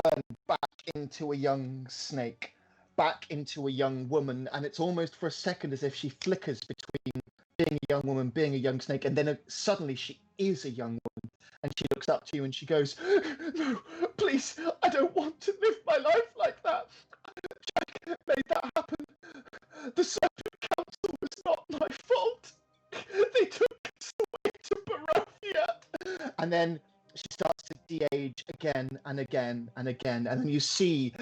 turn back into a young snake, back into a young woman, and it's almost for a second as if she flickers between being a young woman, being a young snake, and then suddenly she is a young woman, and she looks up to you and she goes, "No, please, I don't want to live my life like that. Jack made that happen. The Serpent Council was not my fault. They took us away to Barovia." And then she starts to de-age again and again and again, and then you see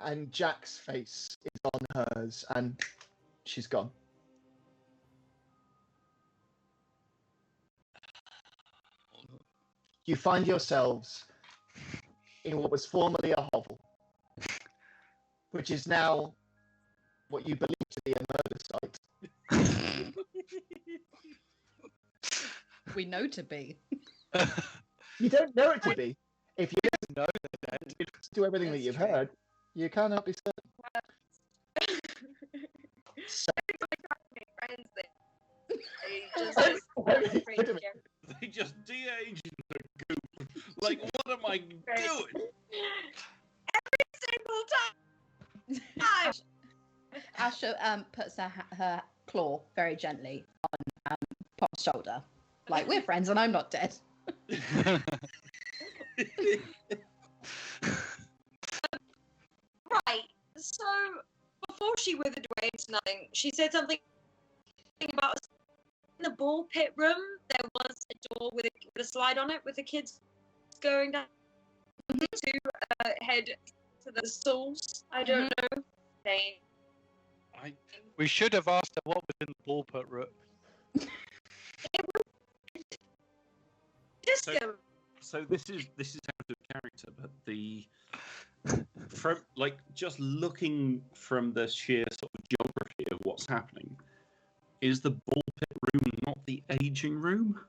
and Jack's face is on hers, and she's gone. You find yourselves in what was formerly a hovel, which is now what you believe to be a murder site. We know to be. You don't know it to be. If you know that, you do everything that you've heard, you cannot be certain. So, they just de-aged the goop. Like, what am I doing? Every single time. Asha puts her claw very gently on Pop's shoulder. Like, we're friends and I'm not dead. Right. So before she withered away into nothing, she said something about in the ball pit room. There was a door with a slide on it with the kids going down to head to the stalls. I don't know. We should have asked her what was in the ball pit room. So this is out of character, but from like just looking from the sheer sort of geography of what's happening, is the ball pit room not the aging room?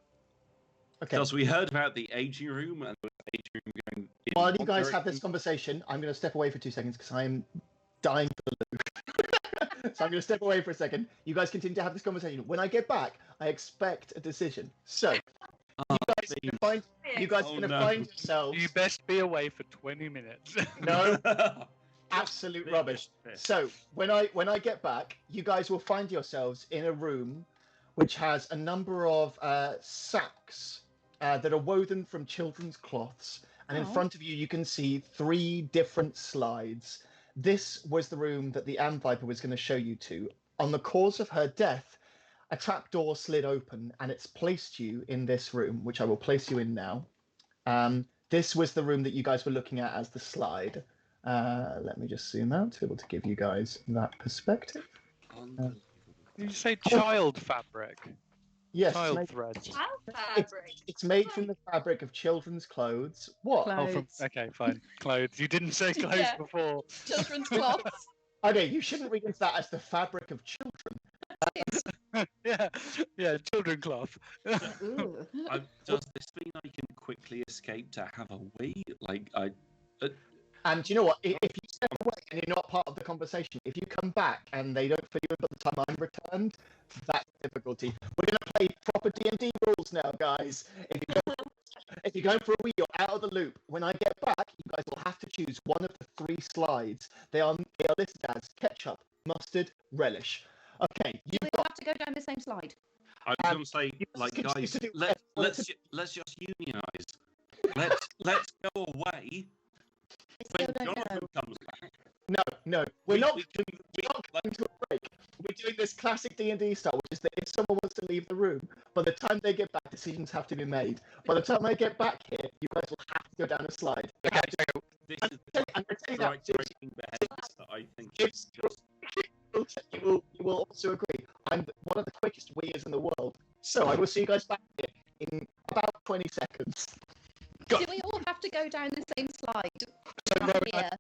Okay. Because we heard about the aging room and the aging room going. While you guys have this conversation, I'm going to step away for 2 seconds because I'm dying for the loop. So I'm going to step away for a second. You guys continue to have this conversation. When I get back, I expect a decision. So you guys are going to find yourselves. You best be away for 20 minutes. No, absolute rubbish. So when I get back, you guys will find yourselves in a room which has a number of sacks that are woven from children's cloths. And in front of you, you can see 3 different slides. This was the room that the Am Viper was going to show you to. On the cause of her death, a trapdoor slid open and it's placed you in this room, which I will place you in now. This was the room that you guys were looking at as the slide. Let me just zoom out to be able to give you guys that perspective. Did you say child fabric? Yes, Child threads. Child fabric. it's made from the fabric of children's clothes. What? Clothes. Okay, fine. Clothes. You didn't say clothes Yeah. before. Children's cloths. Okay, you shouldn't read into that as the fabric of children. yeah, children cloth. Ooh. Does this mean I can quickly escape to have a wee? And you know what? If you step away and you're not part of the conversation, if you come back and they don't fill you in by the time I'm returned, that's a difficulty. We're going to play proper D&D rules now, guys. If you're going for a wee, you're out of the loop. When I get back, you guys will have to choose one of the 3 slides. They are listed as ketchup, mustard, relish. Okay, We have to go down the same slide. I was going to say, guys, let's just unionize. Let's go away when Jonathan comes back. No, we're not going to a break. We're doing this classic D&D style, which is that if someone wants to leave the room, by the time they get back, decisions have to be made. By the time I get back here, you guys will have to go down a slide. Okay, so this is the right breaking behaviors that I think is just... You will also agree. I'm one of the quickest weirds in the world. So I will see you guys back here in about 20 seconds. Do we all have to go down the same slide? So, Not Rowan, here.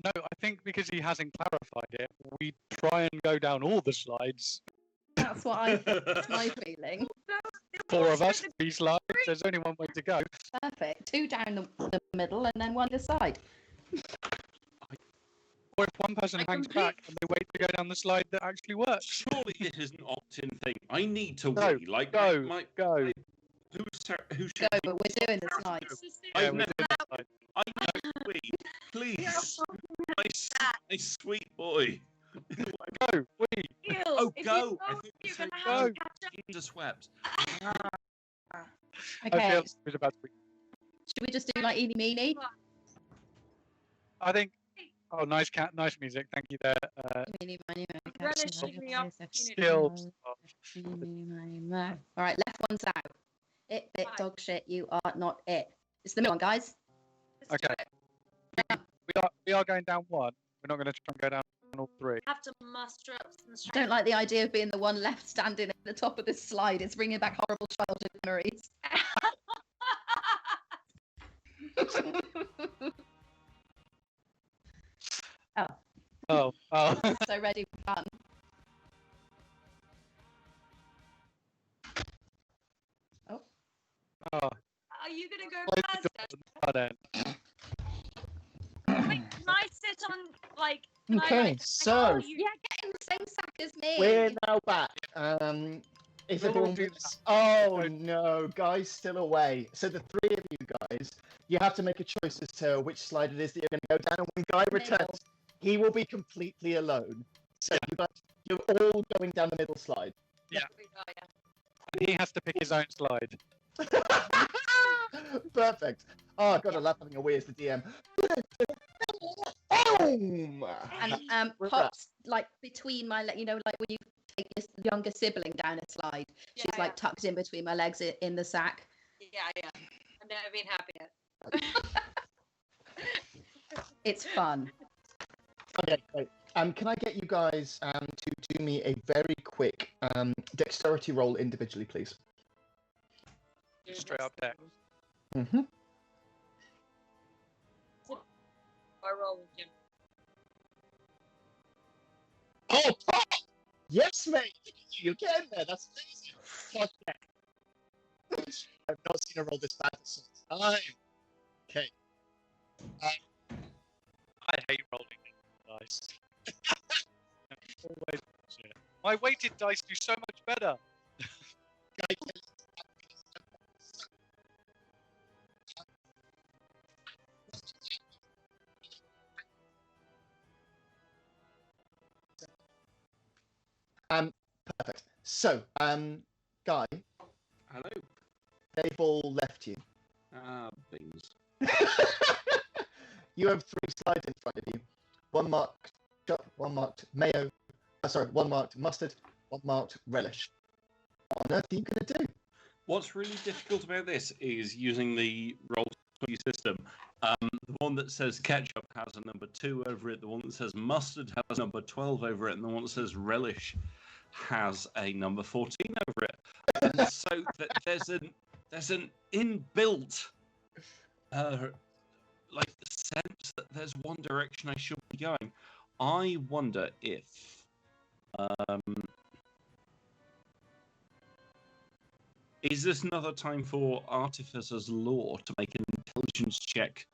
I think because he hasn't clarified it, we try and go down all the slides. That's my feeling. 4 of us, 3 slides. There's only one way to go. Perfect. 2 down the middle and then 1 this side. Or if one person hangs back and they wait to go down the slide that actually works. Surely this is an opt-in thing. I need to No, wee. Like, go. Who Go, should but we're doing the slides. Yeah, I've we're never... doing the slide. I know wee. Please. My sweet boy. Go, we. Oh, go. I I thought you you're said gonna have go. Jesus wept. Okay. I was about to be. Should we just do like eeny meeny? I think. Oh, nice music. Thank you there. Eeny, miny, moe, Relish catch, in the moe, opportunity. Skilled. eeny, miny, moe. All right, left one's out. It bit dog shit. You are not it. It's the middle one, guys. Okay. We are going down 1. We're not going to try and go down all 3. Have to muster up some I strength. don't like the idea of being the one left standing at the top of this slide. It's bringing back horrible childhood memories. Oh. So ready for fun. Oh. Are you gonna go Close first? the door and start in. Wait, can I sit on like? Can I, Okay, like, so you? Yeah, get in the same sack as me. we're now back. Is We'll everyone do with that. us? Oh no, guys, still away. So the 3 of you guys, you have to make a choice as to which slide it is that you're going to go down. And when Guy returns, he will be completely alone. So you guys, you're all going down the middle slide. Yeah. And he has to pick his own slide. Perfect. Oh god, I love having a wee as the DM. Boom! And Pop's like between my like when you take your younger sibling down a slide, she's Yeah, like tucked in between my legs in the sack. Yeah. I've never been happy yet. It's fun. Okay, great. Can I get you guys to do me a very quick dexterity roll individually, please? Straight up there. Mm-hmm. I roll with him. Oh, Pop! Yes, mate! You're getting there. That's amazing. Okay. I've not seen a roll this bad for some time. Okay. I hate rolling dice. Always shit. My weighted dice do so much better. Perfect. So, Guy. Hello. they've all left you. Ah, beans. You have 3 slides in front of you. One marked ketchup, one marked mayo. One marked mustard, one marked relish. What on earth are you going to do? What's really difficult about this is using the Roll20 system. The one that says ketchup has a number 2 over it. The one that says mustard has a number 12 over it, and the one that says relish has a number 14 over it. And so there's an inbuilt sense that there's one direction I should be going. I wonder if is this another time for Artificer's Law to make an intelligence check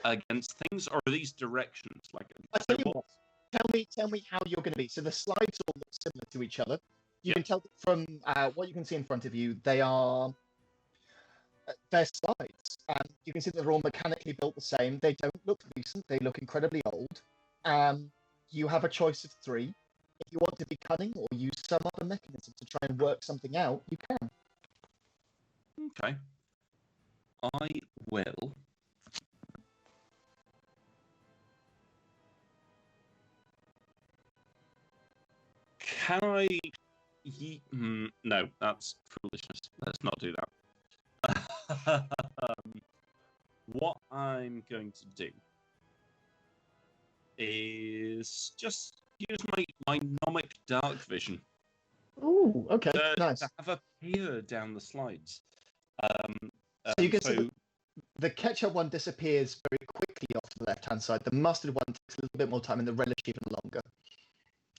against things, or are these directions? I tell you what, tell me how you're going to be. So the slides all look similar to each other. You can tell from what you can see in front of you, they're slides. You can see that they're all mechanically built the same. They don't look recent. They look incredibly old. You have a choice of 3. If you want to be cunning or use some other mechanism to try and work something out, you can. Okay. I will. Can I? No, that's foolishness. Let's not do that. What I'm going to do is just use my gnomic dark vision. Ooh, okay, nice. To have a peer down the slides. So you can see the ketchup one disappears very quickly off to the left-hand side. The mustard one takes a little bit more time, and the relish even longer.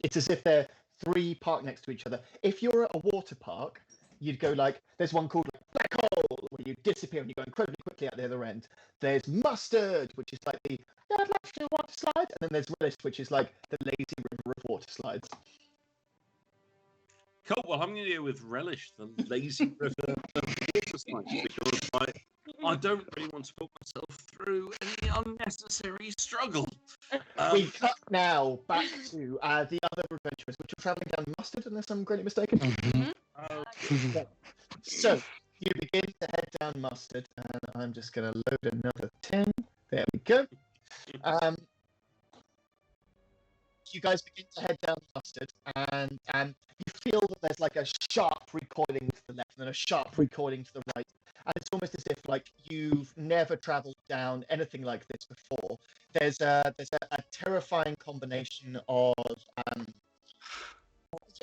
It's as if they're 3 parked next to each other. If you're at a water park, you'd go there's one called Black Hole, where you disappear and you go incredibly quickly at the other end. There's mustard, which is like the I'd like to do water slide, and then there's relish, which is like the lazy river of water slides. Cool. Well, I'm going to go with relish, the lazy river of water slides, because I don't really want to put myself through any unnecessary struggle. We cut now back to the other adventurers, which are travelling down mustard, unless I'm greatly mistaken. Okay. So you begin to head down mustard, and I'm just going to load another 10. There we go. You guys begin to head down mustard, and you feel that there's like a sharp recoiling to the left and a sharp recoiling to the right, and it's almost as if you've never travelled down anything like this before. There's a terrifying combination of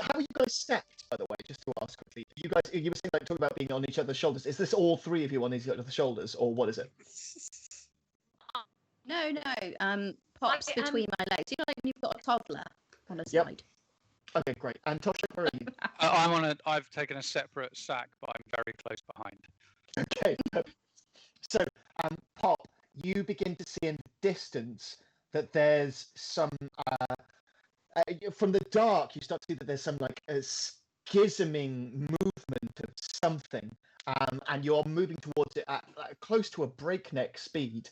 how are you guys stacked, by the way? Just to ask quickly, you were saying talking about being on each other's shoulders. Is this all 3 of you on each other's shoulders, or what is it? No. Pops between my legs. You know, like when you've got a toddler on a slide. Okay, great. And Tosha, where are you? I've taken a separate sack, but I'm very close behind. Okay. So, Pop, you begin to see in the distance that there's some. From the dark, you start to see that there's some a schisming movement of something, and you're moving towards it at close to a breakneck speed.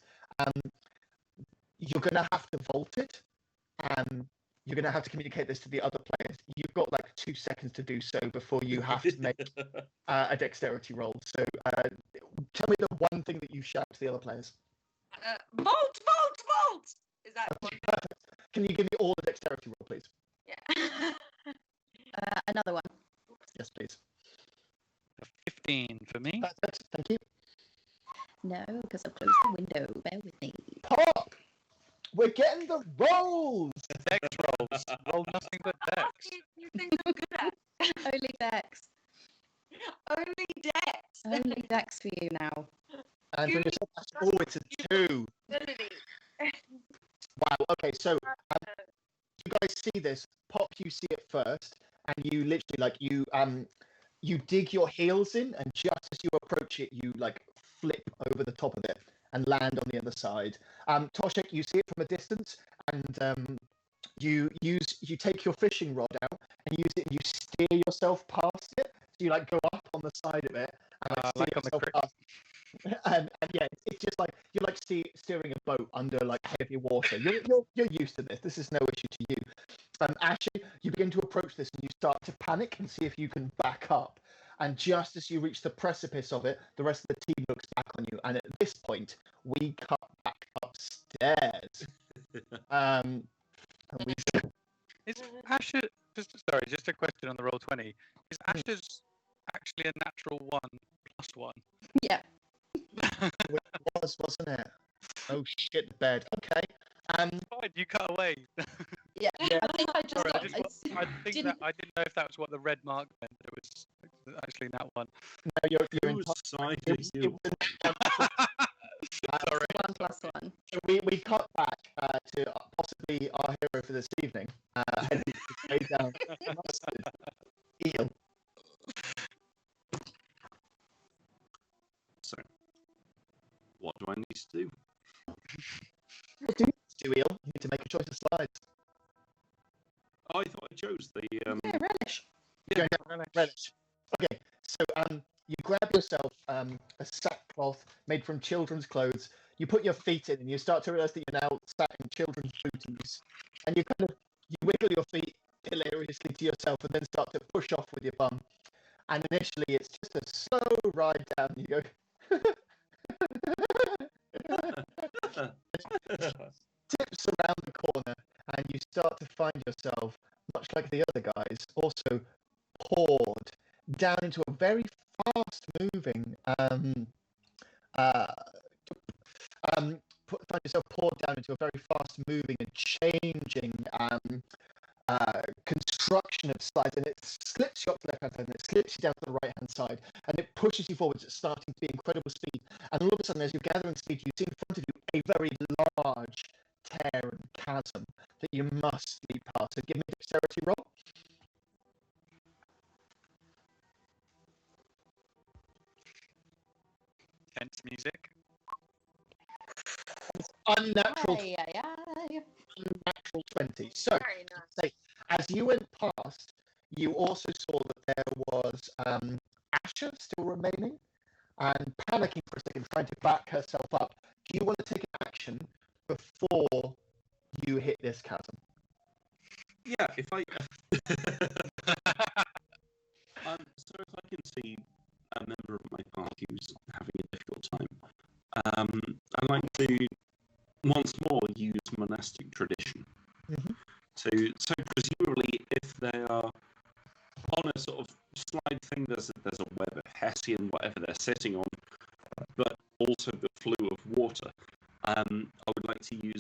You're going to have to vault it. You're going to have to communicate this to the other players. You've got 2 seconds to do so before you have to make a dexterity roll. So tell me the one thing that you shout to the other players. Vault! Is that one? Perfect. Can you give me all the dexterity roll, please? Yeah. Another one. Yes, please. 15 for me. Perfect. Thank you. No, because I've closed the window. Bear with me. Pop! We're getting the rolls! Dex rolls. Roll nothing but dex. You think I'm good at? Only Dex. Only Dex. Only Dex for you now. And when you're it's a 2. Literally. Wow, okay, so you guys see this. Pop, you see it first, and you literally, you dig your heels in, and just as you approach it, you, flip over the top of it and land on the other side. Toshek, you see it from a distance, and you take your fishing rod out and use it, and you steer yourself past it. So you go up on the side of it, and steer yourself past. And yeah, it's just you're steering a boat under heavy water. You're used to this. This is no issue to you. Ashley, you begin to approach this, and you start to panic and see if you can back up. And just as you reach the precipice of it, the rest of the team looks back on you. And at this point, we cut back upstairs. And we Is Asha just a question on the roll 20. Is Asha's actually a natural 1+1? Yeah. It was, wasn't it? Oh shit, the bed. Okay. Fine, you cut away. Yeah. I think I just Sorry, got. I didn't know if that was what the red mark meant. It was actually that one. No, you're in Whose side it are was- you? Sorry. 1+1. So we cut back to possibly our hero for this evening, heading way down Mustard Eel. So, what do I need to do? Stu Eel, you need to make a choice of slides. I thought I chose the. Yeah, relish. Yeah, relish. Okay, so you grab yourself a sackcloth made from children's clothes. You put your feet in, and you start to realize that you're now sat in children's booties, and you wiggle your feet hilariously to yourself, and then start to push off with your bum. And initially, it's just a slow ride down. You go. Tips around the corner, and you start to find yourself, much like the other guys, also poured down into a very fast-moving. Find yourself poured down into a very fast-moving and changing construction of slides, and it slips you up to the left-hand side, and it slips you down to the right-hand side, and it pushes you forwards. It's starting to be incredible speed, and all of a sudden, as you're gathering speed, you see in front of you a very large tear and chasm that you must leap past. So give me a dexterity roll. Tense music. Unnatural, Aye. unnatural 20. So, Very nice. as you went past, you also saw that there was Asha still remaining, and panicking for a second, trying to back herself up. Do you want to take an action before you hit this chasm? Yeah, if I. So if I can see a member of my party who's having a difficult time, I'd like to once more use monastic tradition. Mhm. So presumably, if they are on a sort of slide thing, there's a web of Hessian, whatever they're sitting on, but also the flow of water. I would like to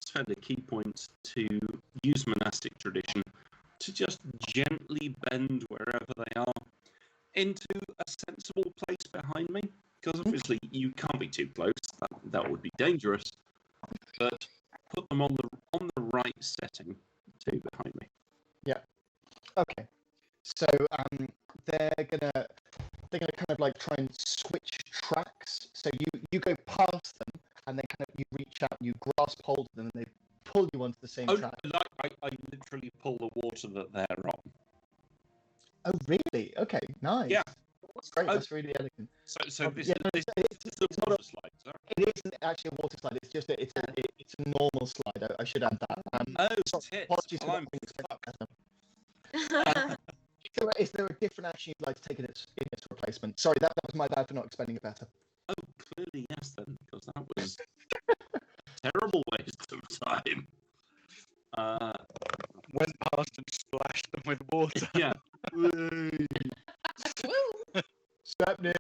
spend a key point to use monastic tradition to just gently bend wherever they are into a sensible place behind me. Because obviously you can't be too close; that would be dangerous. But put them on the right setting too behind me. Okay. So they're gonna kind of like try and switch tracks. So you go past them, and then kind of you reach out, and you grasp hold of them, and they pull you onto the same track. Like I literally pull the water that they're on. Oh, really? Okay, nice. Yeah. That's great. Oh. That's really elegant. So this Yeah, no, is it's the not water slide. Sorry. It isn't actually a water slide. It's just it's a normal slide. I should add that. Oh, tits. Apologies for Well, not I'm being fucked. Is there a different action you'd like to take in its replacement? Sorry, that was my bad for not explaining it better. Oh, clearly yes then, because that was a terrible waste of time. Went past and splashed them with water. Yeah. Woo! Stepney!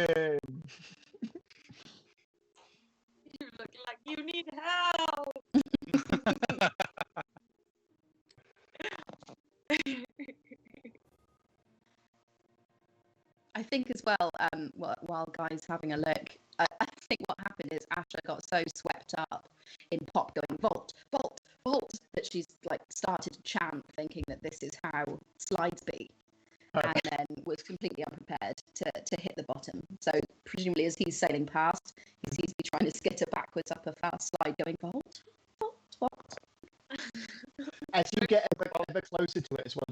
You look like you need help. I think as well, while Guy's having a look, I think what happened is Asha got so swept up in Pop going vault, vault, vault that she's like started to chant, thinking that this is how slides be, and then was completely unprepared to hit the bottom. So presumably, as he's sailing past, he sees me trying to skitter backwards up a fast slide, going vault, vault, vault. As you get ever closer to it as well,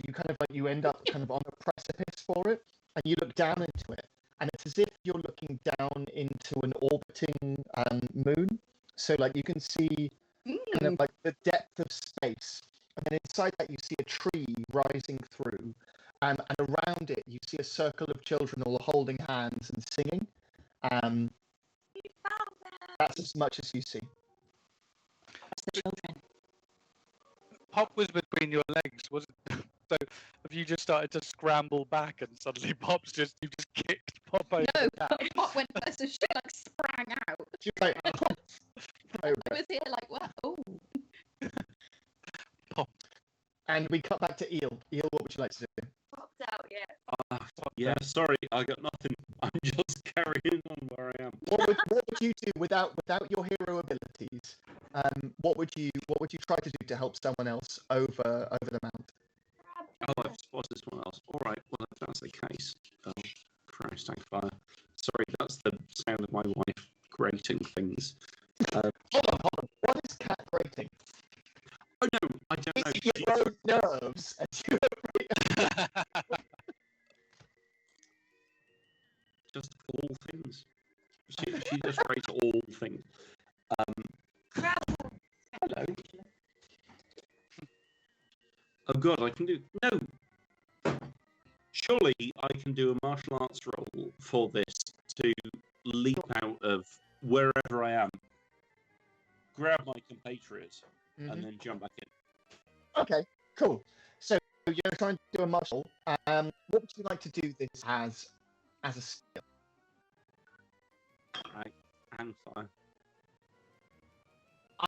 you end up kind of on a precipice for it, and you look down into it, and it's as if you're looking down into an orbiting moon. So like you can see kind of like the depth of space, and then inside that you see a tree rising through, and around it you see a circle of children all holding hands and singing. That's as much as you see. That's the children. Pop was between your legs, wasn't it? So have you just started to scramble back and suddenly you just kicked Pop over No, the couch? Pop went first and she like sprang out. She was like, I was here like, what? Oh. Pop. and we cut back to Eel. Eel, what would you like to do? Popped out, yeah. Yeah, sorry, I got nothing. I'm just carrying on where I am. What would you do without your hero abilities? What would you try to do to help someone else over the mount? Oh, I spotted someone else. All right, well, if that's the case, oh, Christ, thank fire. Sorry, that's the sound of my wife grating things. Hold on. What is cat grating? Oh no, I don't know. It's your own nerves. Just all things. She just grates all things. Hello. Oh god, I can do no. Surely I can do a martial arts roll for this to leap out of wherever I am, grab my compatriot, and then jump back in. Okay, cool. So you're trying to do a martial. What would you like to do this as a skill? Right, and fire.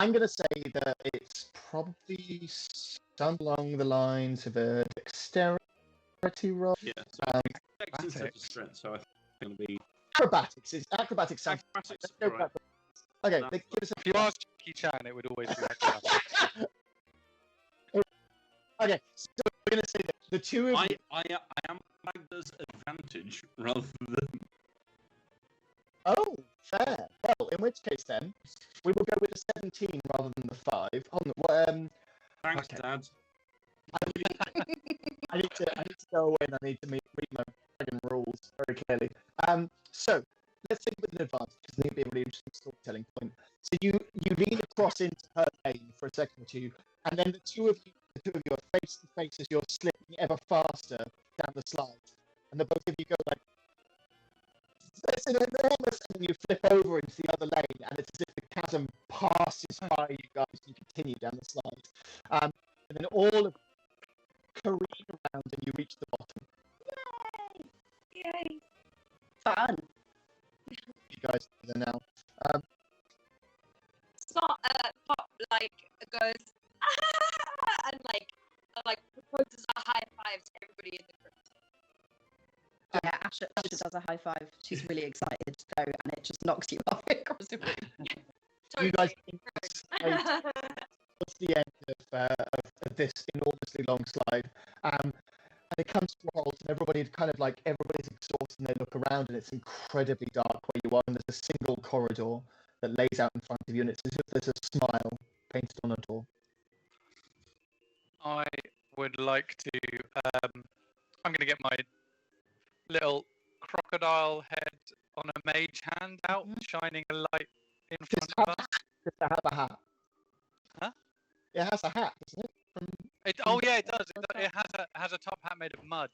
I'm going to say that it's probably some along the lines of a dexterity roll. Yeah, so it's instead of strength, so I think it'll be Acrobatics. Acrobatics sounds. acrobatics. Let's go Right. for okay, That's give us If you ask Jackie Chan, it would always be acrobatics. Okay, so we're going to say that the two of you. I am Magda's advantage rather than. Oh, fair. Well, in which case then, we will go with the 17 rather than the 5. Hold on, well, Thanks, okay. Dad. I need to go away and I need to read my dragon rules very clearly. So let's think with an advantage because I think it'd be a really interesting storytelling point. So you lean across into her lane for a second or two, and then the two of you are face to face as you're slipping ever faster down the slide, and the both of you go like. It's an enormous, and you flip over into the other lane, and it's as if the chasm passes by you guys and you continue down the slide. And then all of careen around and you reach the bottom. Yay! Fun. You guys are there now. Spot Pop like goes and like proposes a high five to everybody in the group. Yeah, Asha does a high five. She's really excited though, and it just knocks you off across the room. You guys towards the end of this enormously long slide. And it comes to a halt, and everybody's exhausted, and they look around, and it's incredibly dark where you are, and there's a single corridor that lays out in front of you, and it's as if there's a smile painted on a door. I would like to. I'm going to get my little crocodile head on a mage hand out, shining a light in front of us. Does it have a hat? Huh? It has a hat, doesn't it? Oh yeah, it does. It has a top hat made of mud.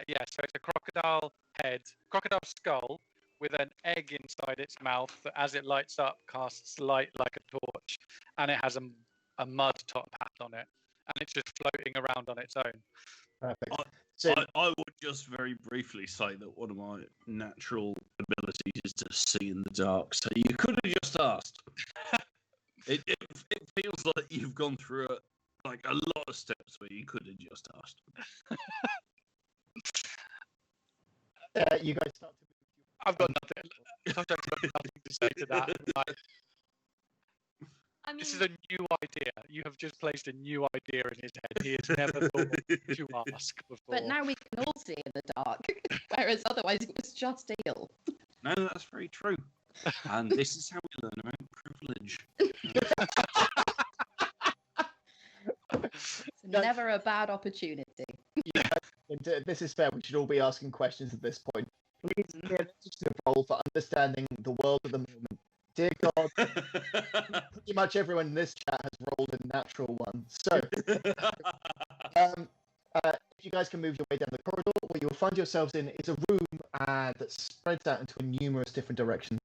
Yeah, so it's a crocodile head, crocodile skull with an egg inside its mouth that, as it lights up, casts light like a torch, and it has a mud top hat on it, and it's just floating around on its own. Perfect. I would just very briefly say that one of my natural abilities is to see in the dark, so you could have just asked. It feels like you've gone through a lot of steps where you could have just asked. You guys start to. I've got nothing. I've got nothing to say to that. I mean, This is a new idea. You have just placed a new idea in his head. He has never thought to ask before. But now we can all see in the dark, whereas otherwise it was just Eel. No, that's very true. And this is how we learn about privilege. It's never a bad opportunity. This is fair. We should all be asking questions at this point. Please, let's just roll for understanding the world of the moment. Dear God, pretty much everyone in this chat has rolled a natural one. So, guys can move your way down the corridor. What you'll find yourselves in is a room that spreads out into numerous different directions.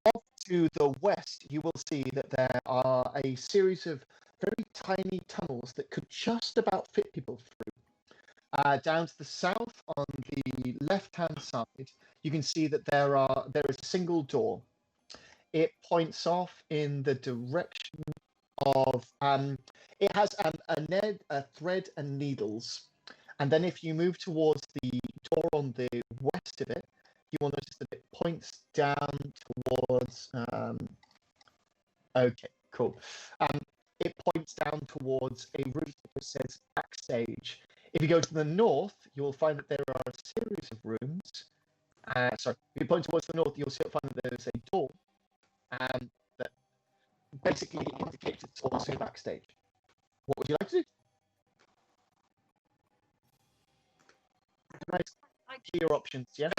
Off to the west, you will see that there are a series of very tiny tunnels that could just about fit people through. Down to the south, on the left-hand side, you can see that there is a single door. It points off in the direction of it has a thread and needles, and then if you move towards the door on the west of it, you will notice that it points down towards okay, cool. It points down towards a room that says backstage. If you go to the north, you will find that there are a series of rooms. Sorry, if you point towards the north, you'll find that there is a door that basically indicates it's also backstage. What would you like to do? Nice. Your options, yeah?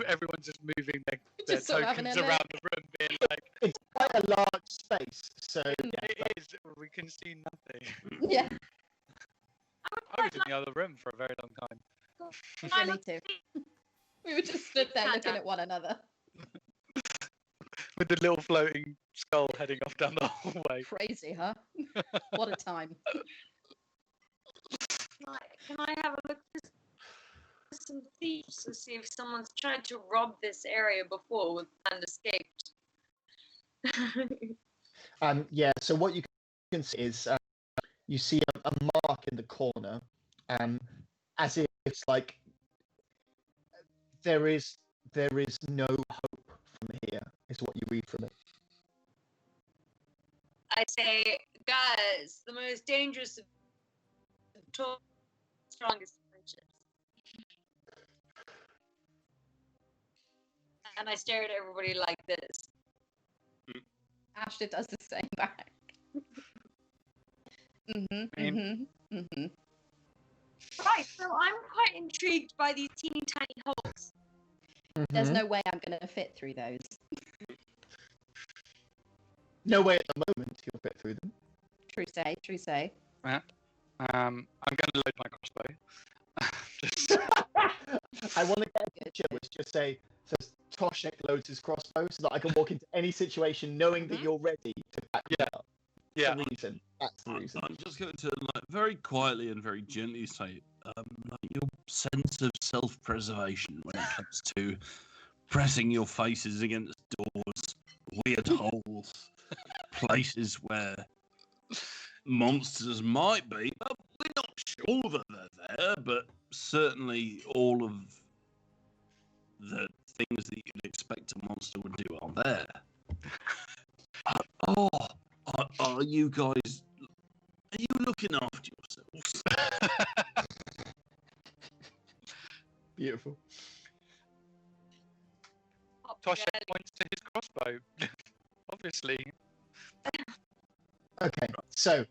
Everyone's just moving their Just sort of tokens having a around the room, being like, It's quite a large space, so yeah. it is, we can see nothing. Yeah. I was in the other room for a very long time. Yeah, me too. We were just stood there looking at one another. With the little floating skull heading off down the hallway. Crazy, huh? What a time. Can I have a look at some thieves to see if someone's tried to rob this area before and escaped? Yeah, so what you can see is you see a mark in the corner, as if it's like there is no hope from here, is what you read from it. I say, guys, the most dangerous, strongest friendships. And I stare at everybody like this. Asha does the same back. Right, so I'm quite intrigued by these teeny tiny holes. There's no way I'm going to fit through those. No way at the moment you'll fit through them. True say. I'm going to load my crossbow. I want to get a picture which just says Toshek loads his crossbow so that I can walk into any situation knowing that you're ready to back me up. Yeah. That's the reason. I'm just going to very quietly and very gently say, your sense of self-preservation when it comes to pressing your faces against doors, weird holes, places where monsters might be. We're not sure that they're there, but certainly all of the things that you'd expect a monster would do are there. Are you guys? Are you looking after yourselves? Beautiful. Tosh points to his crossbow. Obviously. Okay, so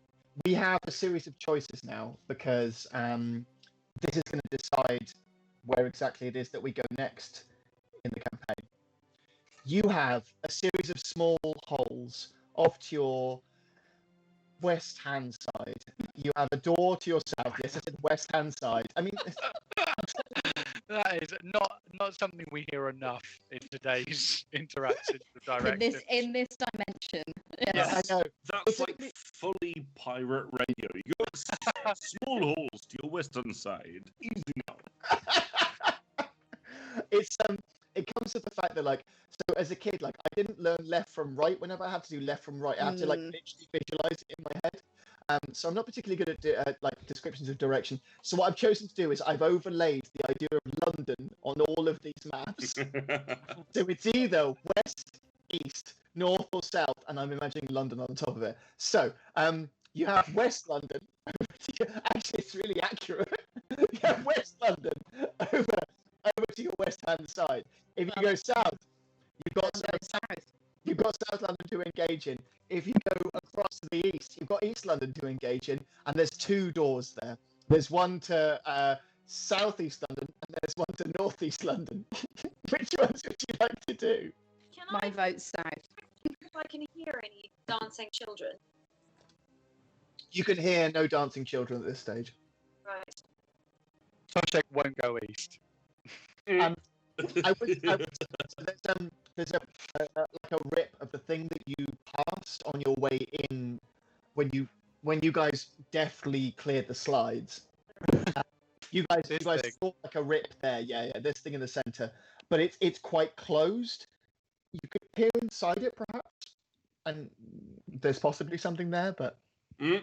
we have a series of choices now because this is going to decide where exactly it is that we go next in the campaign. You have a series of small holes off to your west hand side. You have a door to your south. Yes, I said west hand side. I mean, that is not something we hear enough in today's interactions with directors. In this dimension. yes, I know. That's like fully pirate radio. You got small holes to your western side. Easy now. It comes to the fact that so as a kid, I didn't learn left from right whenever I have to do left from right. I have to literally visualize it in my head. So I'm not particularly good at descriptions of direction. So what I've chosen to do is I've overlaid the idea of London on all of these maps. So it's either west, east, north, or south, and I'm imagining London on top of it. So you have West London. Actually, it's really accurate. You have West London over to your west hand side. If you go south, you've got South London to engage in. If you go across to the east, you've got East London to engage in, and there's two doors there. There's one to southeast London, and there's one to northeast London. Which ones would you like to do? My vote's south. If I can hear any dancing children. You can hear no dancing children at this stage. Right. project won't go east. I would there's like a rip of the thing that you passed on your way in when you guys deftly cleared the slides. You guys saw like a rip there, yeah, this thing in the center, but it's quite closed. You could peer inside it, perhaps, and there's possibly something there, but. I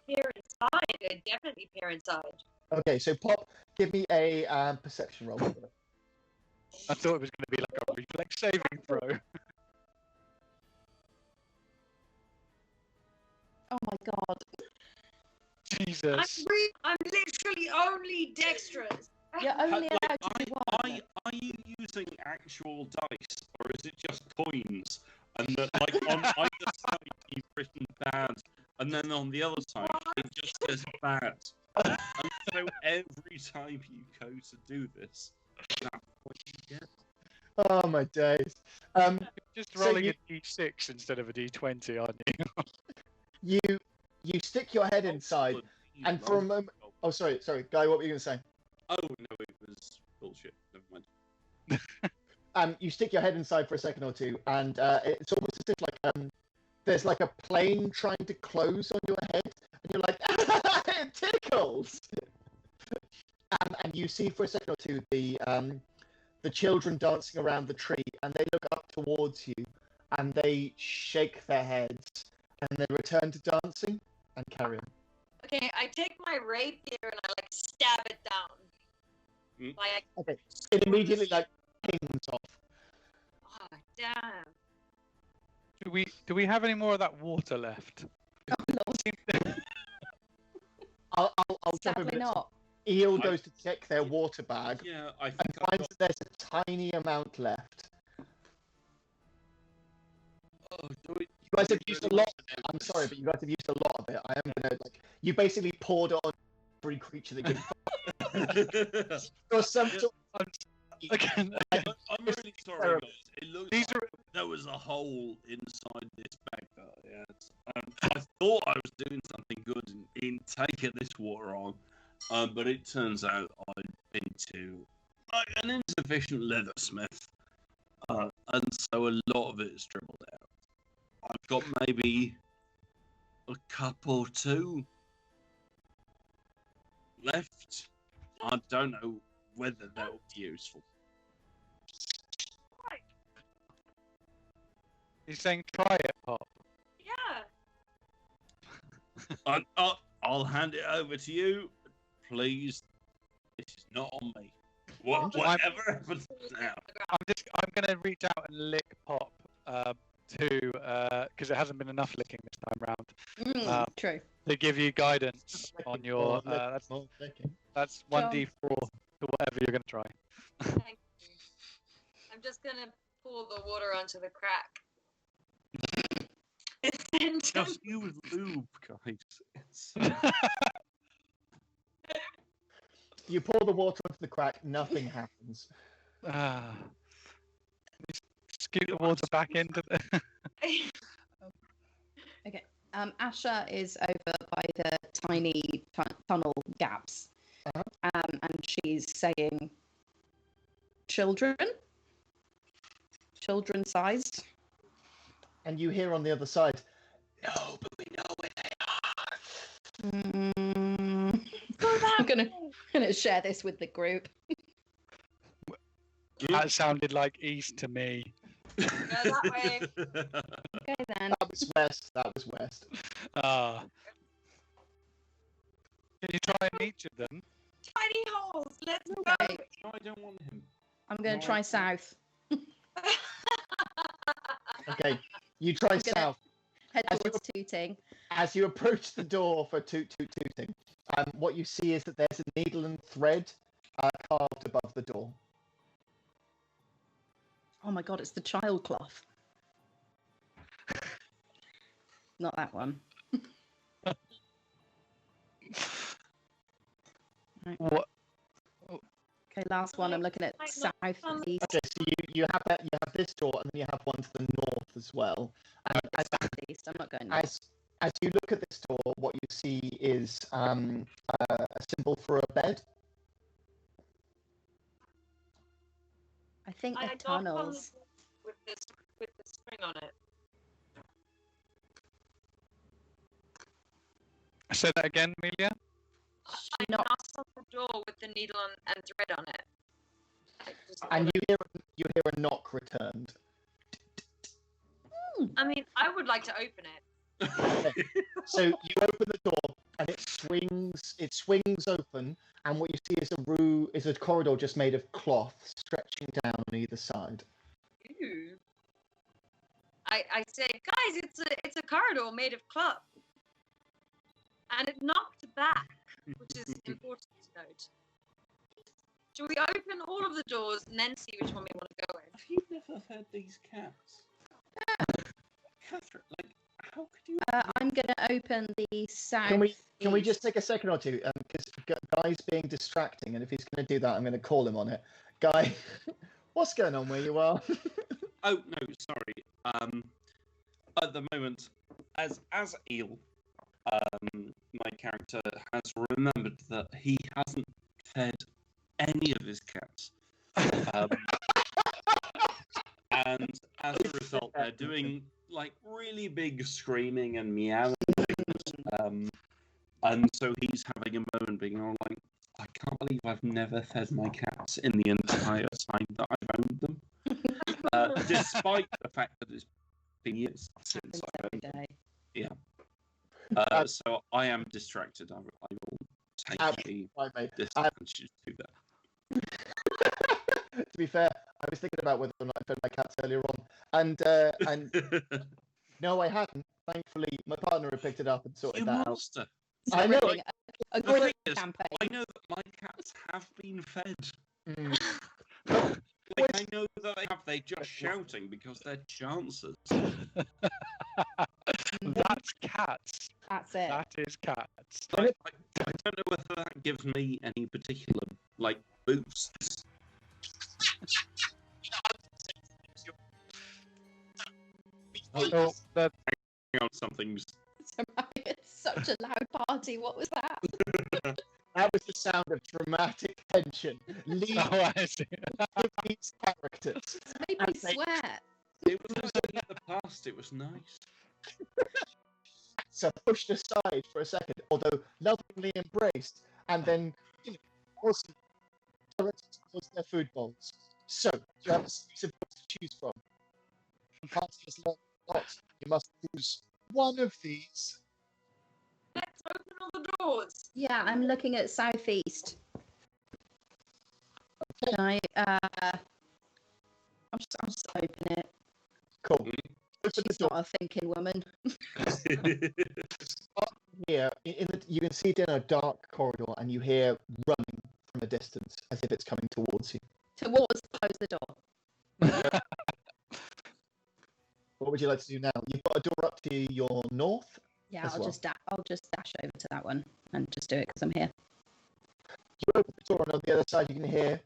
peer inside. I definitely peer inside. Okay, so Pop, give me a perception roll. I thought it was going to be like a reflex saving throw. Oh my god. Jesus. I'm literally only dexterous. You're only allowed to do one. Are you using actual dice, or is it just coins? And that, like, on either side you've written bad, and then on the other side it just says bad. And so every time you go to do this, that's what you get. Oh my days. Just rolling a d6 instead of a d20, aren't you? You stick your head inside, and for a moment. Oh, sorry, Guy. What were you going to say? Oh no, it was bullshit. Never mind. You stick your head inside for a second or two, and it's almost as if like there's like a plane trying to close on your head, and you're like, it tickles. And you see for a second or two the children dancing around the tree, and they look up towards you, and they shake their heads, and they return to dancing and carry on. Okay, I take my rapier and I like stab it down. Like, okay, it immediately like pings off. Oh damn! Do we have any more of that water left? I'll jump in. Sadly not. Eel goes to check their water bag. Yeah, I and think finds that there's a tiny amount left. Oh, you guys have used a lot. I'm sorry, but you guys have used a lot of it. I am gonna you basically poured on every creature that gives. Or some sort of... Again, I'm really sorry, guys. It looks there was a hole inside this bag that I had. I thought I was doing something good in taking this water on, but it turns out I'd been to an insufficient leathersmith, and so a lot of it's dribbled out. I've got maybe a cup or two left. I don't know whether that will be useful. He's saying try it, Pop. Yeah. I'll hand it over to you. Please, this is not on me. Whatever happens now. I'm gonna reach out and lick Pop to because it hasn't been enough licking this time round. True. To give you guidance on your that's 1d4 to whatever you're gonna try. Thank you. I'm just gonna pour the water onto the crack. Just use lube, guys. You pour the water onto the crack, nothing happens. Scoot the water back into the... Okay. Asha is over by the tiny tunnel gaps. And she's saying, children-sized. And you hear on the other side, no, but we know where they are. I'm gonna share this with the group. That sounded like east to me. Go that way. Okay then. That was west. Can you try in each of them? Tiny holes. Let's go. Okay. No, I don't want him. I'm gonna try south. Okay, you try south. Head towards Tooting. As you approach the door for Tooting, what you see is that there's a needle and thread carved above the door. Oh my god, it's the child cloth. Not that one. Right. What? Okay, last one. I'm looking at south east. Okay, so you have that. You have this door, and then you have one to the north as well. East. I'm not going north. As you look at this door, what you see is a symbol for a bed, I think I the knock on the tunnels. door with the string on it. Say that again, Amelia. I knock on the door with the needle and thread on it. And you hear a knock returned. I mean, I would like to open it. So you open the door and it swings open, and what you see is a corridor just made of cloth stretching down on either side. Ooh. I say, guys, it's a corridor made of cloth. And it knocked back, which is important to note. Should we open all of the doors and then see which one we want to go in? Have you never fed these cats? Catherine, like, how could you? I'm going to open the south. Can we just take a second or two? Because Guy's being distracting, and if he's going to do that, I'm going to call him on it. Guy, what's going on where you are? Oh no, sorry. At the moment, as Eel, my character has remembered that he hasn't fed any of his cats, and as a result, they're doing like really big screaming and meowing things. And so he's having a moment being all like, I can't believe I've never fed my cats in the entire time that I've owned them. Despite the fact that it's been years since I've owned them. Yeah. So I am distracted. I will take the disadvantage to do that. To be fair, I was thinking about whether or not I fed my cats earlier on, and no, I hadn't. Thankfully, my partner had picked it up and sorted that monster. out. I know. A The great thing is, campaign. I know that my cats have been fed. Mm. Like, I know that they have. They're just shouting because they're chancers. That's cats. That's it. That is cats. Like, I don't know whether that gives me any particular like boosts. Oh, that Hang on, something's. It's such a loud party. What was that? That was the sound of dramatic tension. Leave oh, I see. these characters. It's made me And they- sweat. It was only the past. It was nice. So pushed aside for a second, although lovingly embraced, and then also directed towards their food bowls. So you have a series of books to choose from. Party has learned lots. You must choose one of these. Let's open all the doors. Yeah, I'm looking at southeast. Can I? I'll just open it. Cool. Open the She's door. not a thinking woman. Here, you can see it in a dark corridor, and you hear running from a distance, as if it's coming towards you. Towards, close the door. What would you like to do now? You've got a door up to your north. Yeah, As I'll well. just dash over to that one and just do it because I'm here. You open the door, and on the other side, you can hear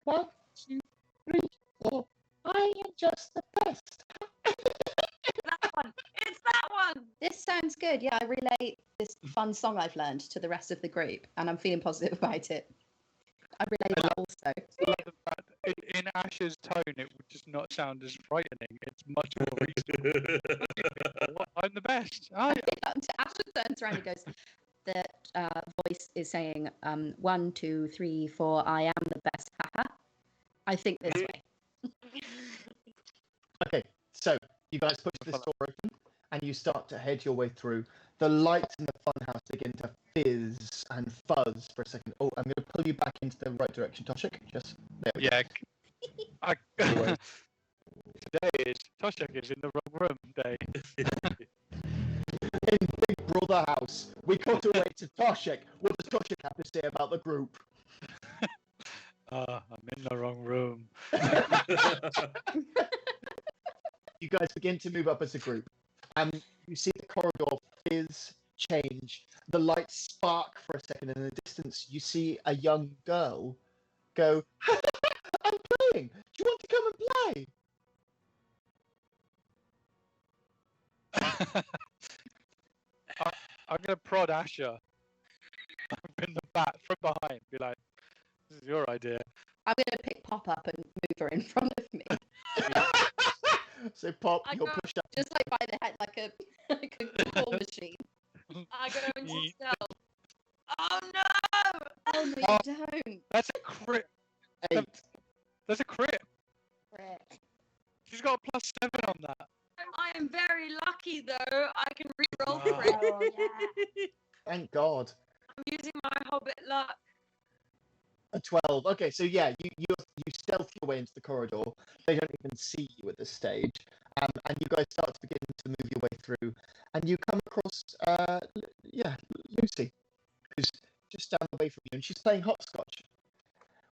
1, 2, 3, 4. I am just the best. That one. It's that one. This sounds good. Yeah, I relate this fun song I've learned to the rest of the group, and I'm feeling positive about it. I relate that also. I love the fact that in Asha's tone, it would just not sound as frightening. It's much more reasonable. I'm the best. Asha turns around and goes, the voice is saying, 1, 2, 3, 4, I am the best. Haha. I think this way. Okay, so you guys push this door open, and you start to head your way through. The lights in the funhouse begin to fizz and fuzz for a second. Oh, I'm going to pull you back into the right direction, Toshik. Just there we go. Yeah. Today is Toshik is in the wrong room day. In Big Brother House, we cut away to Toshik. What does Toshik have to say about the group? I'm in the wrong room. You guys begin to move up as a group, and you see the corridor fizz, change. The lights spark for a second, and in the distance, you see a young girl go, I'm playing. Do you want to come and play? I'm going to prod Asha. In the back, from behind, be like, This is your idea. I'm going to pick Pop up and move her in front of me. So Pop, I you'll got- push up. Just like by the head, like a claw machine. I go into stealth. Oh no! Oh, no, you don't. That's a crit. 8. That's a crit. Frick. She's got a +7 on that. I am very lucky though. I can re-roll Wow. for it. Oh, yeah. Thank God. I'm using my hobbit luck. A 12. Okay, so yeah, you stealth your way into the corridor. They don't even see you at this stage. And you guys start to begin to move your way through. And you come across, Lucy, who's just down the way from you. And she's playing hopscotch.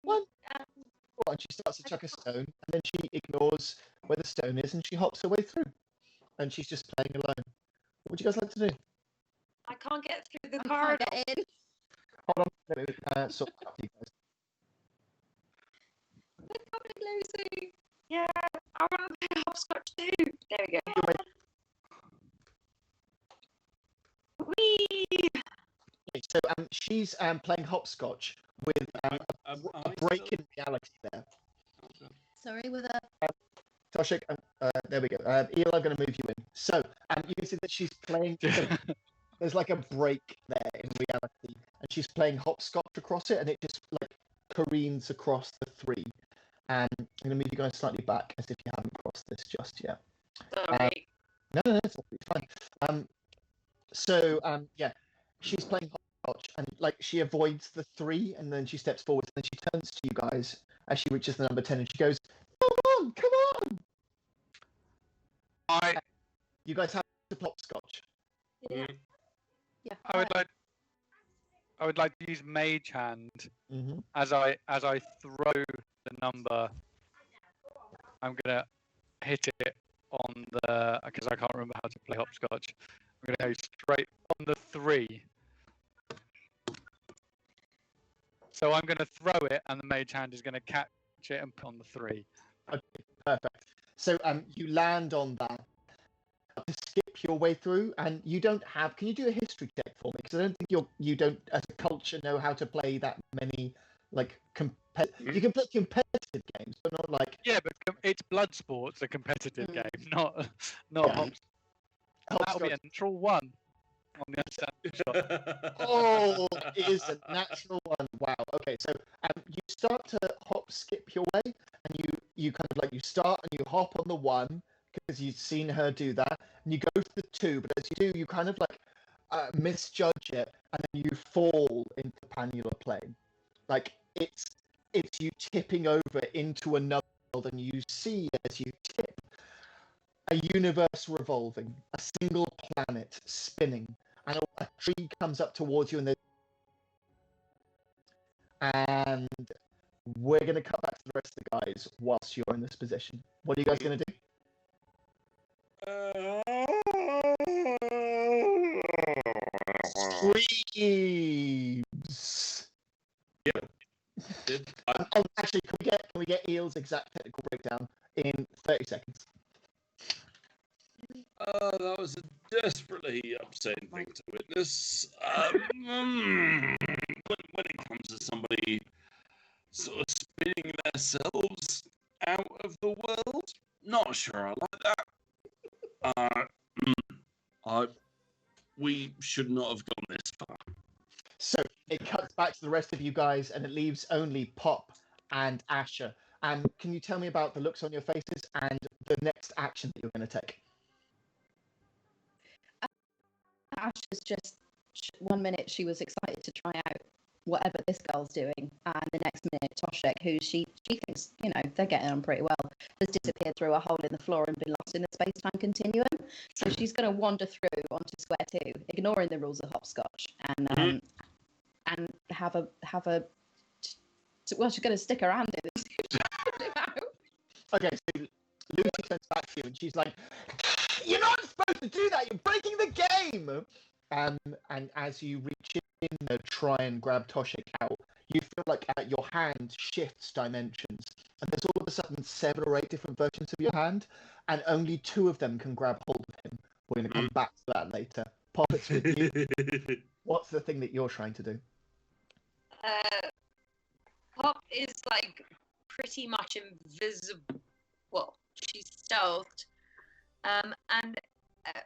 One. And she starts to chuck a stone. And then she ignores where the stone is. And she hops her way through. And she's just playing alone. What would you guys like to do? I can't get through the I can't corridor. get in. Hold on. Let me sort that out for you guys. We're coming, Lucy. Yeah, I want to play hopscotch too. There we go. Whee! Okay, so she's playing hopscotch with a break in reality there. Sorry, with a... Toshik, there we go. Eel, I'm going to move you in. So you can see that she's playing. There's like a break there in reality, and she's playing hopscotch across it, and it just like careens across the 3. And I'm going to move you guys slightly back as if you haven't crossed this just yet. Sorry. No, it's fine. She's playing hopscotch, and like she avoids the 3, and then she steps forward, and then she turns to you guys as she reaches the number 10, and she goes, "Come on!" You guys have to play hopscotch. Yeah. I would like to use Mage Hand Mm-hmm. as I throw the number. I'm gonna hit it on the, because I can't remember how to play hopscotch. I'm gonna go straight on the 3. So I'm gonna throw it, and the Mage Hand is gonna catch it and put on the 3. Okay, perfect. So you land on that. To skip your way through, and you don't have. Can you do a history check for me? Because I don't think you don't as a culture know how to play that many like You can play competitive games, but not like. Yeah, but it's blood sports, a competitive game, not Yeah. hopscotch. That'll be a natural 1 on the understanding shot. Oh, it is a natural 1. Wow. Okay, so you start to hop, skip your way, and you kind of like you start and you hop on the 1. Because you've seen her do that, and you go for the 2, but as you do, you kind of like misjudge it, and then you fall into the pannular plane. Like it's you tipping over into another world, and you see as you tip a universe revolving, a single planet spinning, and a tree comes up towards you, and we're going to cut back to the rest of the guys whilst you're in this position. What are you guys going to do? Screams. Yeah. Actually, can we get Eel's exact technical breakdown in 30 seconds? That was a desperately upsetting thing to witness. When it comes to somebody sort of spinning themselves out of the world, not sure I like that. We should not have gone this far. So it cuts back to the rest of you guys, and it leaves only Pop and Asha. Can you tell me about the looks on your faces and the next action that you're going to take? Asha's just 1 minute she was excited to try out whatever this girl's doing, and the next minute Toshik, who she thinks, they're getting on pretty well, has disappeared through a hole in the floor and been lost in the space-time continuum. So she's going to wander through onto square 2, ignoring the rules of hopscotch, and have a well, she's going to stick around in and see if she can live out. Okay, so Lucy turns back to you, and she's like, "You're not supposed to do that. You're breaking the game." And as you reach in to try and grab Toshik out, you feel like your hand shifts dimensions, and there's all of a sudden 7 or 8 different versions of your hand, and only 2 of them can grab hold of him. We're going to come back to that later. Pop, it's with you. What's the thing that you're trying to do? Pop is like pretty much invisible. Well, she's stealthed. And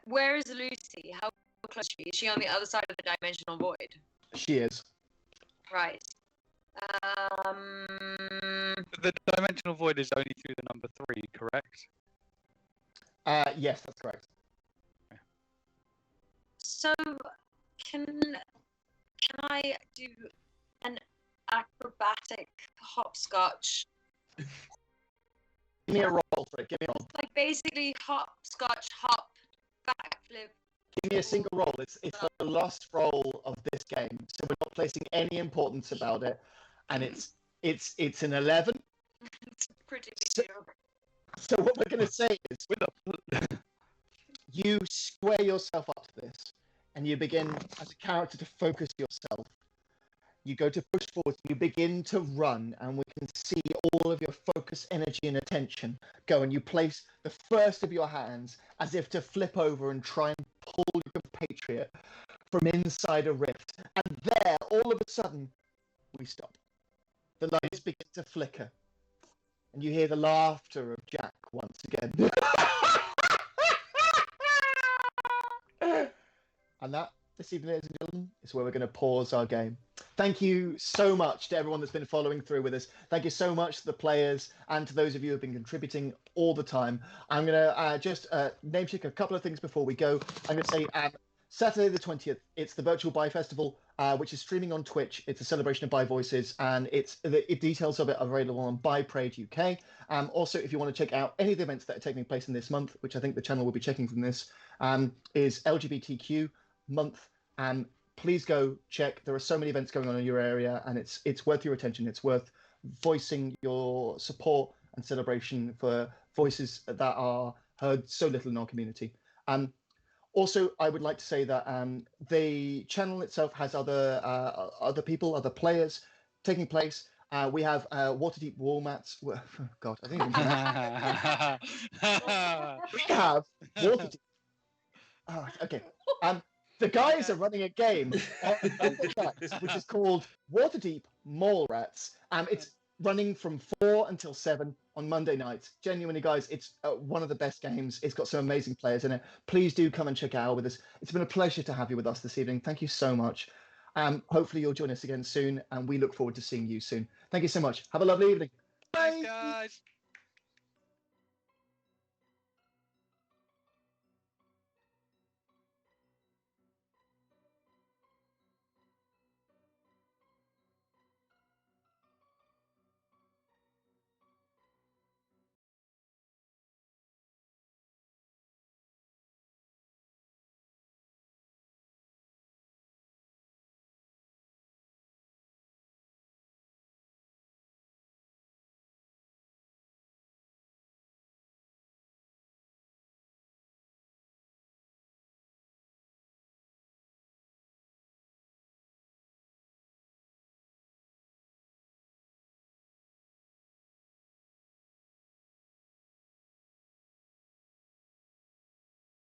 where is Lucy? How close is she? Is she on the other side of the dimensional void? She is. Right. The dimensional void is only through the number 3, correct? Yes, that's correct. So, can I do an acrobatic hopscotch? Give me a roll for it. Give me a roll. Like basically hopscotch, hop, backflip. Give me a single roll. It's the last roll of this game, so we're not placing any importance about it. And it's an 11. It's pretty So, mediocre. so what we're going to say is, you square yourself up to this, and you begin as a character to focus yourself. You go to push forward, you begin to run, and we can see all of your focus, energy, and attention go, and you place the first of your hands as if to flip over and try and pull your compatriot from inside a rift. And there, all of a sudden, we stop. The lights begin to flicker, and you hear the laughter of Jack once again. And that, this evening, ladies and gentlemen, is where we're going to pause our game. Thank you so much to everyone that's been following through with us. Thank you so much to the players and to those of you who have been contributing all the time. I'm going to just name check a couple of things before we go. I'm going to say Saturday the 20th, it's the Virtual Bi Festival, which is streaming on Twitch. It's a celebration of Bi Voices, and the details of it are available on Bi Parade UK. Also, if you want to check out any of the events that are taking place in this month, which I think the channel will be checking from this, is LGBTQ month. Please go check. There are so many events going on in your area, and it's worth your attention. It's worth voicing your support and celebration for voices that are heard so little in our community. Also, I would like to say that the channel itself has other people, other players taking place. We have Waterdeep wall mats. God, I think we have Waterdeep. Oh, okay. The guys are running a game on Funhouse, which is called Waterdeep Mall Rats. It's running from 4 until 7 on Monday nights. Genuinely, guys, it's one of the best games. It's got some amazing players in it. Please do come and check it out with us. It's been a pleasure to have you with us this evening. Thank you so much. Hopefully you'll join us again soon, and we look forward to seeing you soon. Thank you so much. Have a lovely evening. Bye. Thanks, guys.